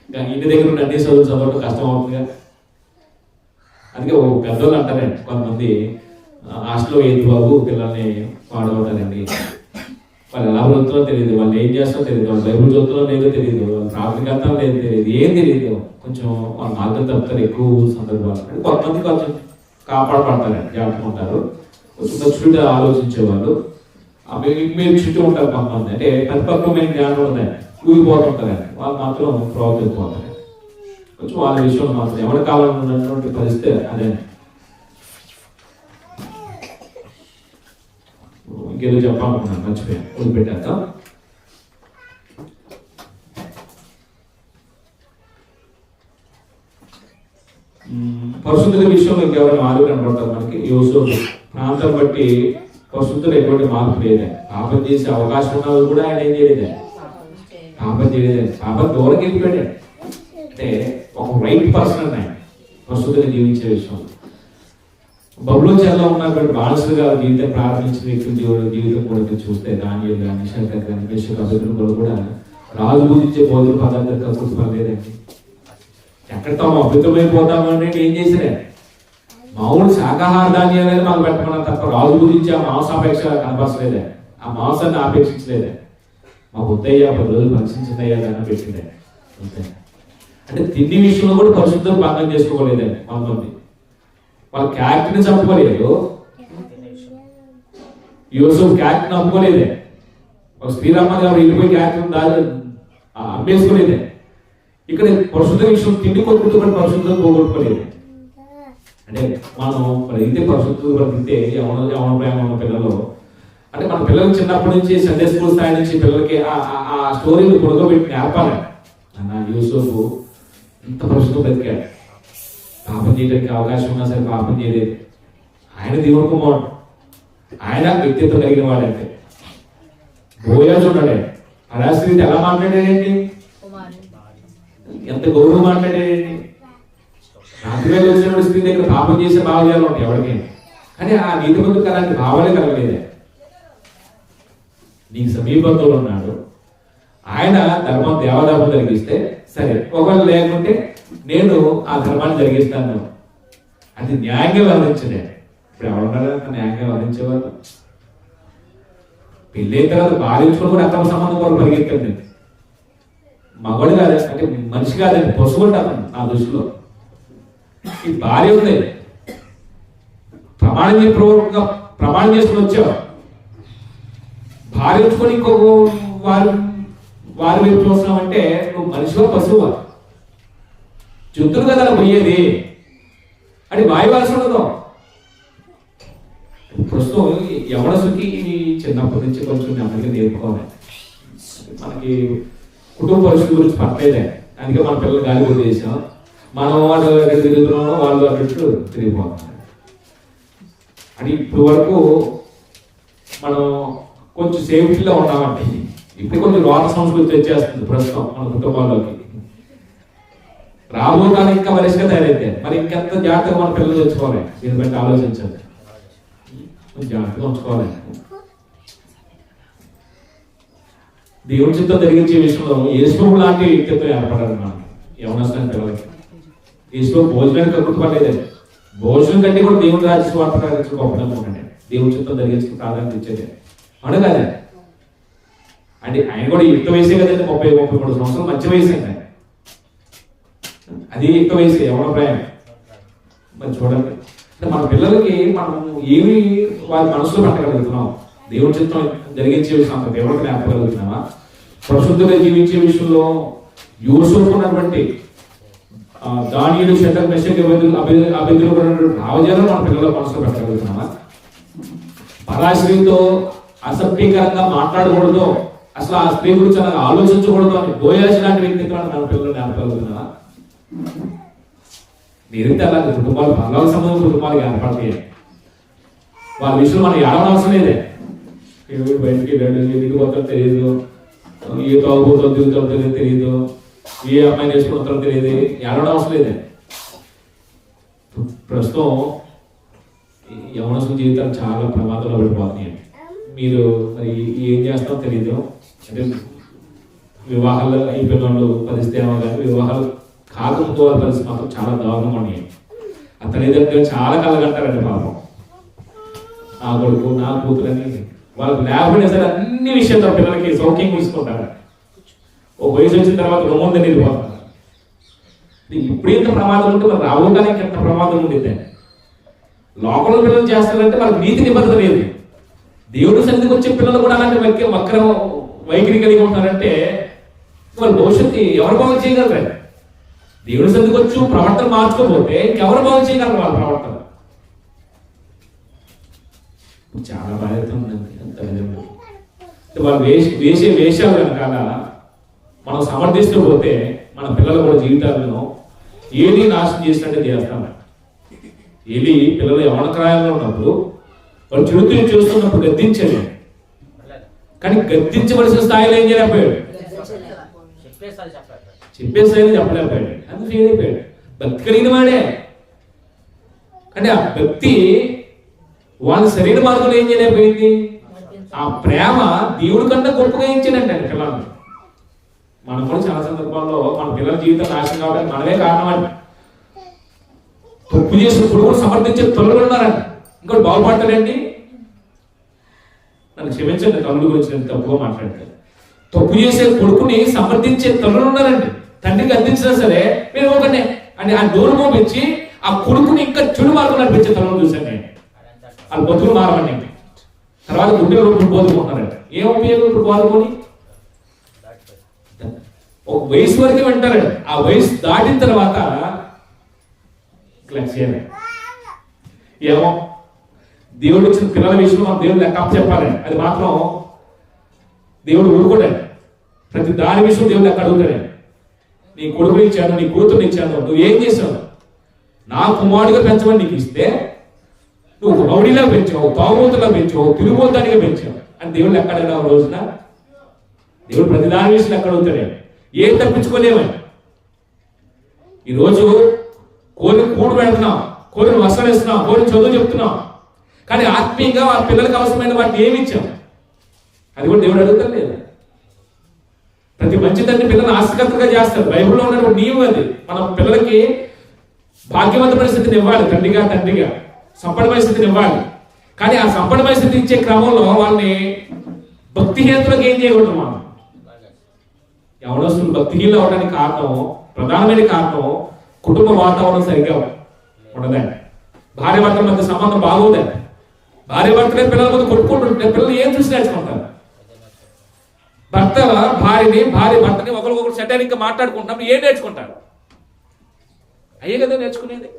ఇంకా ఇంటి దగ్గర ఉండి అన్ని చదవడం కష్టం అవుతుందిగా. అందుకే ఓ పెద్దోళ్ళు అంటారండి, కొంతమంది హాస్టల్లో ఏంటి బాబు పిల్లల్ని పాడవుతారండి, వాళ్ళు ఎలా బ్రతుకులో తెలియదు, వాళ్ళు ఏం చేస్తారో తెలియదు, వాళ్ళు బైబుల్ చదువుతున్నా లేదో తెలియదు, వాళ్ళు ప్రాథమికత లేదో తెలియదు, ఏం తెలియదు. కొంచెం వాళ్ళ మార్గం తప్పుతారు ఎక్కువ సందర్భాలు. అంటే కొంతమంది కొంచెం కాపాడపడతారండి, జాగ్రత్తగా ఉంటారు, కొంచెం చుట్టూ ఆలోచించేవాళ్ళు. మీరు చుట్టూ ఉంటారు కొంతమంది, అంటే పరిపక్వమైన జ్ఞానం ఉంటుంది, ఊగిపోతుంటారు, వాళ్ళు మాత్రం ప్రవర్తిపోతారు. కొంచెం వాళ్ళ విషయంలో మాత్రం ఎవరి కాలంలో ఉన్నటువంటి పరిస్థితి అదే. ఇంకేదో చెప్పాలనుకున్నాను, మర్చిపోయాను, వదిలిపెట్టాక. పరిశుద్ధుల విషయంలో ఇంకెవరైనా మార్పు కనబడతారు మనకి. యోసేపు ప్రాంతం బట్టి పరిశుద్ధులు ఎటువంటి మార్పు లేదే. పాపం చేసే అవకాశం ఉన్నది కూడా ఆయన ఏం చేయలేదే, పాపం చేయలేదే. పాపం దూరం వెళ్ళిపోయాడు. అంటే ఒక రైట్ పర్సన్ ఆయన పరిశుద్ధులు జీవించే విషయంలో. బబులోను చెరలో ఉన్నటువంటి బానిసలుగా జీవితం ప్రారంభించిన వ్యక్తుల జీవితం కూడా చూస్తే దానియేలు కానీ, షద్రకు కానీ, మేషకు, అబేద్నెగోలు కూడా రాజు పూజించే భోజన పదార్థాలు కక్కుర్తి పడలేదండి. ఎక్కడితో అద్భుతమైపోతాము అంటే ఏం చేసిరే, మామూలు శాకాహార ధాన్యాలని మాకు పెట్టమన్నా తప్ప రాజు గురించి ఆ మాంసాపేక్ష కనపరచలేదే, ఆ మాంసాన్ని ఆపేక్షించలేదే. మాకు వద్దయ్యా 10 రోజులు పరిశీలించిందయ్యా దాన్ని పెట్టిందే అంతే. అంటే తిండి విషయంలో కూడా పరిశుద్ధం భంగం చేసుకోలేదండి. కొంతమంది వాళ్ళ క్యారెక్టర్ని చంపుకోలేదు, యోసేపు క్యారెక్టర్ని అమ్ముకోలేదే. ఒక శ్రీరామ గారు వెళ్ళిపోయి క్యారెక్టర్ అమ్మేసుకోలేదే. ఇక్కడ పరిశుద్ధ విషయం తిండి కొట్టుకుంటూ కూడా పరిశుద్ధం పోగొట్టుకోలేదు. అంటే మనం అయితే పరిశుద్ధత బ్రతికితే యవన ప్రేమ ఉన్న పిల్లలు, అంటే మన పిల్లలు చిన్నప్పటి నుంచి సండే స్కూల్ స్థాయి నుంచి పిల్లలకి ఆ స్టోరీలు కొడుకోబెట్టి నేర్పాలి. అన్న యోసేపు ఇంత పరిశుద్ధం బ్రతికాడు, పాపం చేయడానికి అవకాశం ఉన్నా సరే పాపం చేయలేదు. ఆయన దేవుడు కుమారుడు, ఆయన వ్యక్తిత్వం కలిగిన వాడంటే. బోయాజు ఉన్నాడే, పరాశ్రీతో ఎలా మాట్లాడాడండి, ఎంత గౌరవం మాట్లాడాడండి. రాత్రివేళ వచ్చిన స్త్రీ దగ్గర పాపం చేసే భావాలు ఉంటాయి ఎవరికి, కానీ ఆ నీతి ముందు కలాంటి భావాలే కలగలేదే. నీకు సమీపంలో ఉన్నాడు ఆయన, ధర్మం దేవధర్మం జరిగిస్తే సరే, ఒకవేళ లేకుంటే నేను ఆ ధర్మాన్ని జరిగిస్తాను. అది న్యాయంగా వ్యవహరించలే. ఇప్పుడు ఎవరున్నారా న్యాయంగా వ్యవహరించేవాళ్ళు? పెళ్ళైన తర్వాత భార్యించుకొని కూడా అక్రమ సంబంధం కూడా పరిగెత్తండి. మగవాడు కాదు, అంటే మనిషి కాదండి, పశువు ఉంటాను నా దృష్టిలో. ఈ భార్య ఉంది, ప్రమాణం చేసుకుని వచ్చావు, భార్య ఉంచుకొని ఇంకొక వారి వైపు చూస్తున్నావంటే నువ్వు మనిషిగా పశువు. చుట్టూ కదా పోయేది అని వాయువాల్సి ఉండదు. ప్రస్తుతం యవనసుకి చిన్నప్పటి నుంచి కొంచెం నెమ్మదిగా నేర్పుకోవాలి. మనకి కుటుంబ పరిస్థితి గురించి పట్టలేదే, అందుకే మన పిల్లలు గాలి కొట్టేసాం, మనం వాళ్ళు ఎక్కడ తిరుగుతున్నామో వాళ్ళు అన్నట్టు తిరిగిపోతున్నాం. అని ఇప్పుడు వరకు మనం కొంచెం సేఫ్టీలో ఉన్నామండి. ఇప్పుడు కొంచెం రోత సంస్కృతి వచ్చేస్తుంది ప్రస్తుతం మన కుటుంబాల్లోకి. రాబో కాలం ఇంకా వరిష్గా తయారైతే మరి ఇంకెంత జాగ్రత్తగా మన పిల్లలు తెచ్చుకోవాలి. దీని బట్టి ఆలోచించాలి, జాగ్రత్తగా ఉంచుకోవాలి. దేవుడి చిత్తం జరిగించే విషయంలో యేసు లాంటి వ్యక్తిత్వం ఏర్పడాలి మనకి యవనస్తున్న పిల్లలకి. యేసు భోజనానికి కక్కుర్తిపడలేదండి. భోజనం కంటే కూడా దేవుడి రాజ్య స్వార్థ గొప్పదనుకుంటాండి. దేవుడి చిత్తం జరిగించి ప్రాధాన్యత ఇచ్చేది అవును కదా. అంటే ఆయన కూడా యుక్త వయసే కదండి, 30-33 సంవత్సరాలు మంచి వయసు అండి. అది యుక్త వయసు, ఎవరి ప్రయాణం మరి చూడండి. అంటే మన పిల్లలకి మనం ఏమి వారి మనసులో పెట్టగలుగుతున్నాం, దేవుడి చిత్తం జరిగించే విషయం అంత దేవుడికి నేర్పగలుగుతున్నామా? పరిశుద్ధంగా జీవించే విషయంలో యోసేపు ఉన్నటువంటి దానియేలు, షద్రకు, మెషకు, అబేద్నెగో భావజాలను మన పిల్లల మనసులో పెట్టగలుగుతున్నామా? పరాశ్రీతో అసభ్యకరంగా మాట్లాడకూడదు, అసలు ఆ స్త్రీ గురించి అలా ఆలోచించకూడదు అని బోయాజు లాంటి వ్యక్తిత్వాన్ని మన పిల్లలు నేర్పగలుగుతున్నామా? నేర్పితే అలాంటి కుటుంబాలు పర్లాల సంబంధం కుటుంబాలకు ఏర్పడతాయి. వాళ్ళ విషయంలో మనం ఏడవనవసరం లేదే. బయటికి ఎందుకు పోతారో తెలియదు, ఏ తాగుబోతారో తిరుగుతారో తెలియదు, ఏ అమ్మాయిని వేసుకుంటారో తెలియదు, ఏడవడం అవసరం లేదే. ప్రస్తుతం యవనస్తుల జీవితాలు చాలా ప్రమాదంలో పడిపోతున్నాయి. మీరు మరి ఏం చేస్తారో తెలియదు. అంటే వివాహాలు అయిపోయిన వాళ్ళు పరిస్థితి ఏమో కానీ వివాహాలు కాకముందు వాళ్ళ పరిస్థితి మాత్రం చాలా దారుణంగా ఉన్నాయి. ఆ తల్లిదండ్రులు చాలా కలగంటారండి పాపం. నా కొడుకు నా కూతురని వాళ్ళకి లేకపోయినా సరే అన్ని విషయాల్లో పిల్లలకి సౌఖ్యం తీసుకుంటారు. ఓ వయసు వచ్చిన తర్వాత రొమ్మందని వెళ్ళిపోతారు. ఇప్పుడు ఎంత ప్రమాదం ఉంటే మరి రావుగానే ఎంత ప్రమాదం ఉండేది. లోకంలో పిల్లలు చేస్తారంటే వాళ్ళకి నీతి నిబద్ధత లేదు. దేవుడి సన్నిధికి వచ్చే పిల్లలు కూడా అలాంటి వక్ర వైఖరి కలిగి ఉంటారంటే వాళ్ళ భవిష్యత్తు ఎవరు బాగు చేయగలరు? దేవుడి సన్నిధికి వచ్చి ప్రవర్తన మార్చుకోకపోతే ఇంకెవరు బాగు చేయగలరు వాళ్ళ ప్రవర్తన? చాలా బాధ్యత ఉందండి తల్లిదండ్రులు. వాళ్ళు వేసే వేషాలు వెనకాల మనం సమర్థిస్తూ పోతే మన పిల్లలు కూడా జీవితాలను ఏది నాశనం చేసినట్టే చేస్తాం. ఏది పిల్లలు యవనకాలంలో ఉన్నప్పుడు వాళ్ళు చెడుతూ చూస్తున్నప్పుడు గద్దించాలి, కానీ గద్దించవలసిన స్థాయిలో ఏం చేయలేకపోయాడు, చెప్పేసారి చెప్పలేకపోయాడు, అది ఫెయిల్ అయిపోయాడు. భక్తి కలిగిన వాడే, అంటే ఆ భక్తి వాళ్ళ శరీర మార్గంలో ఏం చేయలేకపోయింది. ఆ ప్రేమ దేవుడి కన్నా గొప్పగా ఇచ్చిందండి అండి పిల్లలు. మనం కూడా చాలా సందర్భాల్లో మన పిల్లల జీవితం నాశనం కావడానికి మనమే కారణం అండి. తప్పు చేసిన కొడుకును సమర్థించే తల్లులు ఉన్నారండి, ఇంకోటి బాగుపడతాడండి. నన్ను క్షమించండి తల్లుల గురించి నేను తప్పుగా మాట్లాడతాను. తప్పు చేసే కొడుకుని సమర్థించే తల్లులు ఉన్నారండి. తండ్రికి అందించినా సరే మీరు ఒకనే అని ఆ డోరు మోపించి ఆ కొడుకుని ఇంకా చెడు మార్గం నడిపించే తల్లులు చూశాను నేను. వాళ్ళు బతుకులు మారవండి. తర్వాత గుండె రూపులు పోదుకుంటున్నారంట. ఏం ఉపయోగం ఇప్పుడు పోదుకొని? ఒక వయసు వరకే వింటారండి. ఆ వయసు దాటిన తర్వాత ఏమో దేవుడు ఇచ్చిన పిల్లల విషయంలో మనం దేవుడు లెక్క చెప్పాలండి. అది మాత్రం దేవుడు ఊరుకోడండి. ప్రతి దాని విషయం దేవుడు లెక్క అడుగుతాడండి. నీ కొడుకుని ఇచ్చాను, నీ కూతురుని ఇచ్చాను, నువ్వు ఏం చేసావు? నా కుమారుడిగా పెంచమని నీకు ఇస్తే నువ్వు రౌడీలా పెంచావు, తాగుబోతులా పెంచావు, తిరుగుబోతానిగా పెంచావు అని దేవుడు లెక్క అడగడం రోజున దేవుడు ప్రతి దాని విషయం లెక్క అడుగుతాడండి. ఏం తప్పించుకోలేమని. ఈరోజు కోరిని కూడు పెడుతున్నాం, కోరిని వస్త్రం ఇస్తున్నాం, కోరిని చదువు చెప్తున్నాం, కానీ ఆత్మీయంగా ఆ పిల్లలకు అవసరమైన వాటిని ఏమి ఇచ్చాం? అది కూడా దేవుడు అడుగుతాడు లేదా? ప్రతి మంచి తండ్రి పిల్లలను ఆస్తికర్తగా చేస్తాడు. బైబిల్లో ఉన్నటువంటి నియమం అది. మనం పిల్లలకి భాగ్యవంత పరిస్థితిని ఇవ్వాలి, తండ్రిగా సంపద పరిస్థితిని ఇవ్వాలి. కానీ ఆ సంపద పరిస్థితి ఇచ్చే క్రమంలో వాళ్ళని భక్తిహీనతలకు ఏం చేయకూడదు. మనం యవనస్తులు భక్తిహీనలు అవడానికి కారణం, ప్రధానమైన కారణం కుటుంబ వాతావరణం సరిగ్గా ఉండదండి. భార్య భర్తల మధ్య సంబంధం బాగోదండి. భార్య భర్తలే పిల్లల మధ్య కొట్టుకుంటుంటే పిల్లలు ఏం చూసి నేర్చుకుంటారు? భార్య భర్తని ఒకరికొకరు సెటారిక్ గా మాట్లాడుకుంటున్నప్పుడు ఏం నేర్చుకుంటారు? అయ్యే కదా నేర్చుకునేది.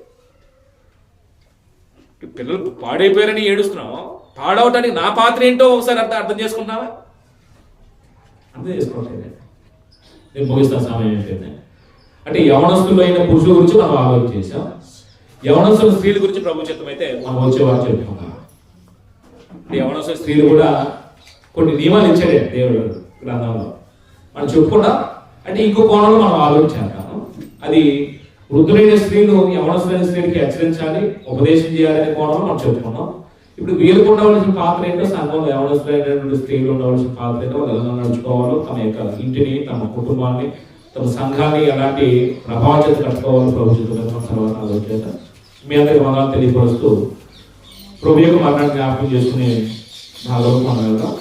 పిల్లలు పాడైపోయారని ఏడుస్తున్నాం, పాడవటానికి నా పాత్ర ఏంటో ఒకసారి అర్థం చేసుకుంటున్నావా? అర్థం చేసుకోవట్లేదు. నేను ముగిస్తాను సమయం ఏంటంటే, అంటే యవనస్తులు అయిన పురుషుల గురించి మనం ఆలోచన చేసాం. యవనస్తుల స్త్రీల గురించి ప్రభు చిత్తం అయితే మనం వచ్చేవారు చెప్పుకున్నాం. యవనస్తుల స్త్రీలు కూడా కొన్ని నియమాలు ఇచ్చాడే దేవుడు గ్రంథంలో. మనం చెప్పుకున్నా అంటే ఇంకో కోణంలో మనం ఆలోచించాము. అది వృద్ధులైన స్త్రీలు యవనస్తులైన స్త్రీలకి హెచ్చరించాలి, ఉపదేశం చేయాలనే కోణంలో మనం చెప్పుకున్నాం. ఇప్పుడు వీళ్ళకు ఉండవలసిన పాత్ర ఏంటో, సంఘంలో యవనస్తులైనటువంటి స్త్రీలు ఉండవలసిన పాత్ర ఏంటో, వాళ్ళు ఎలా నడుచుకోవాలో, తమ యొక్క ఇంటిని, తమ కుటుంబాన్ని, తమ సంఘాన్ని ఎలాంటి ప్రభావిత కట్టుకోవాలో ప్రభుత్వం తర్వాత ఆలోచన మీ అందరికి మనాలు తెలియపరుస్తూ ప్రభు యొక్క మరణాన్ని జ్ఞాపకం చేసుకుని నాలో మనం వెళ్దాం.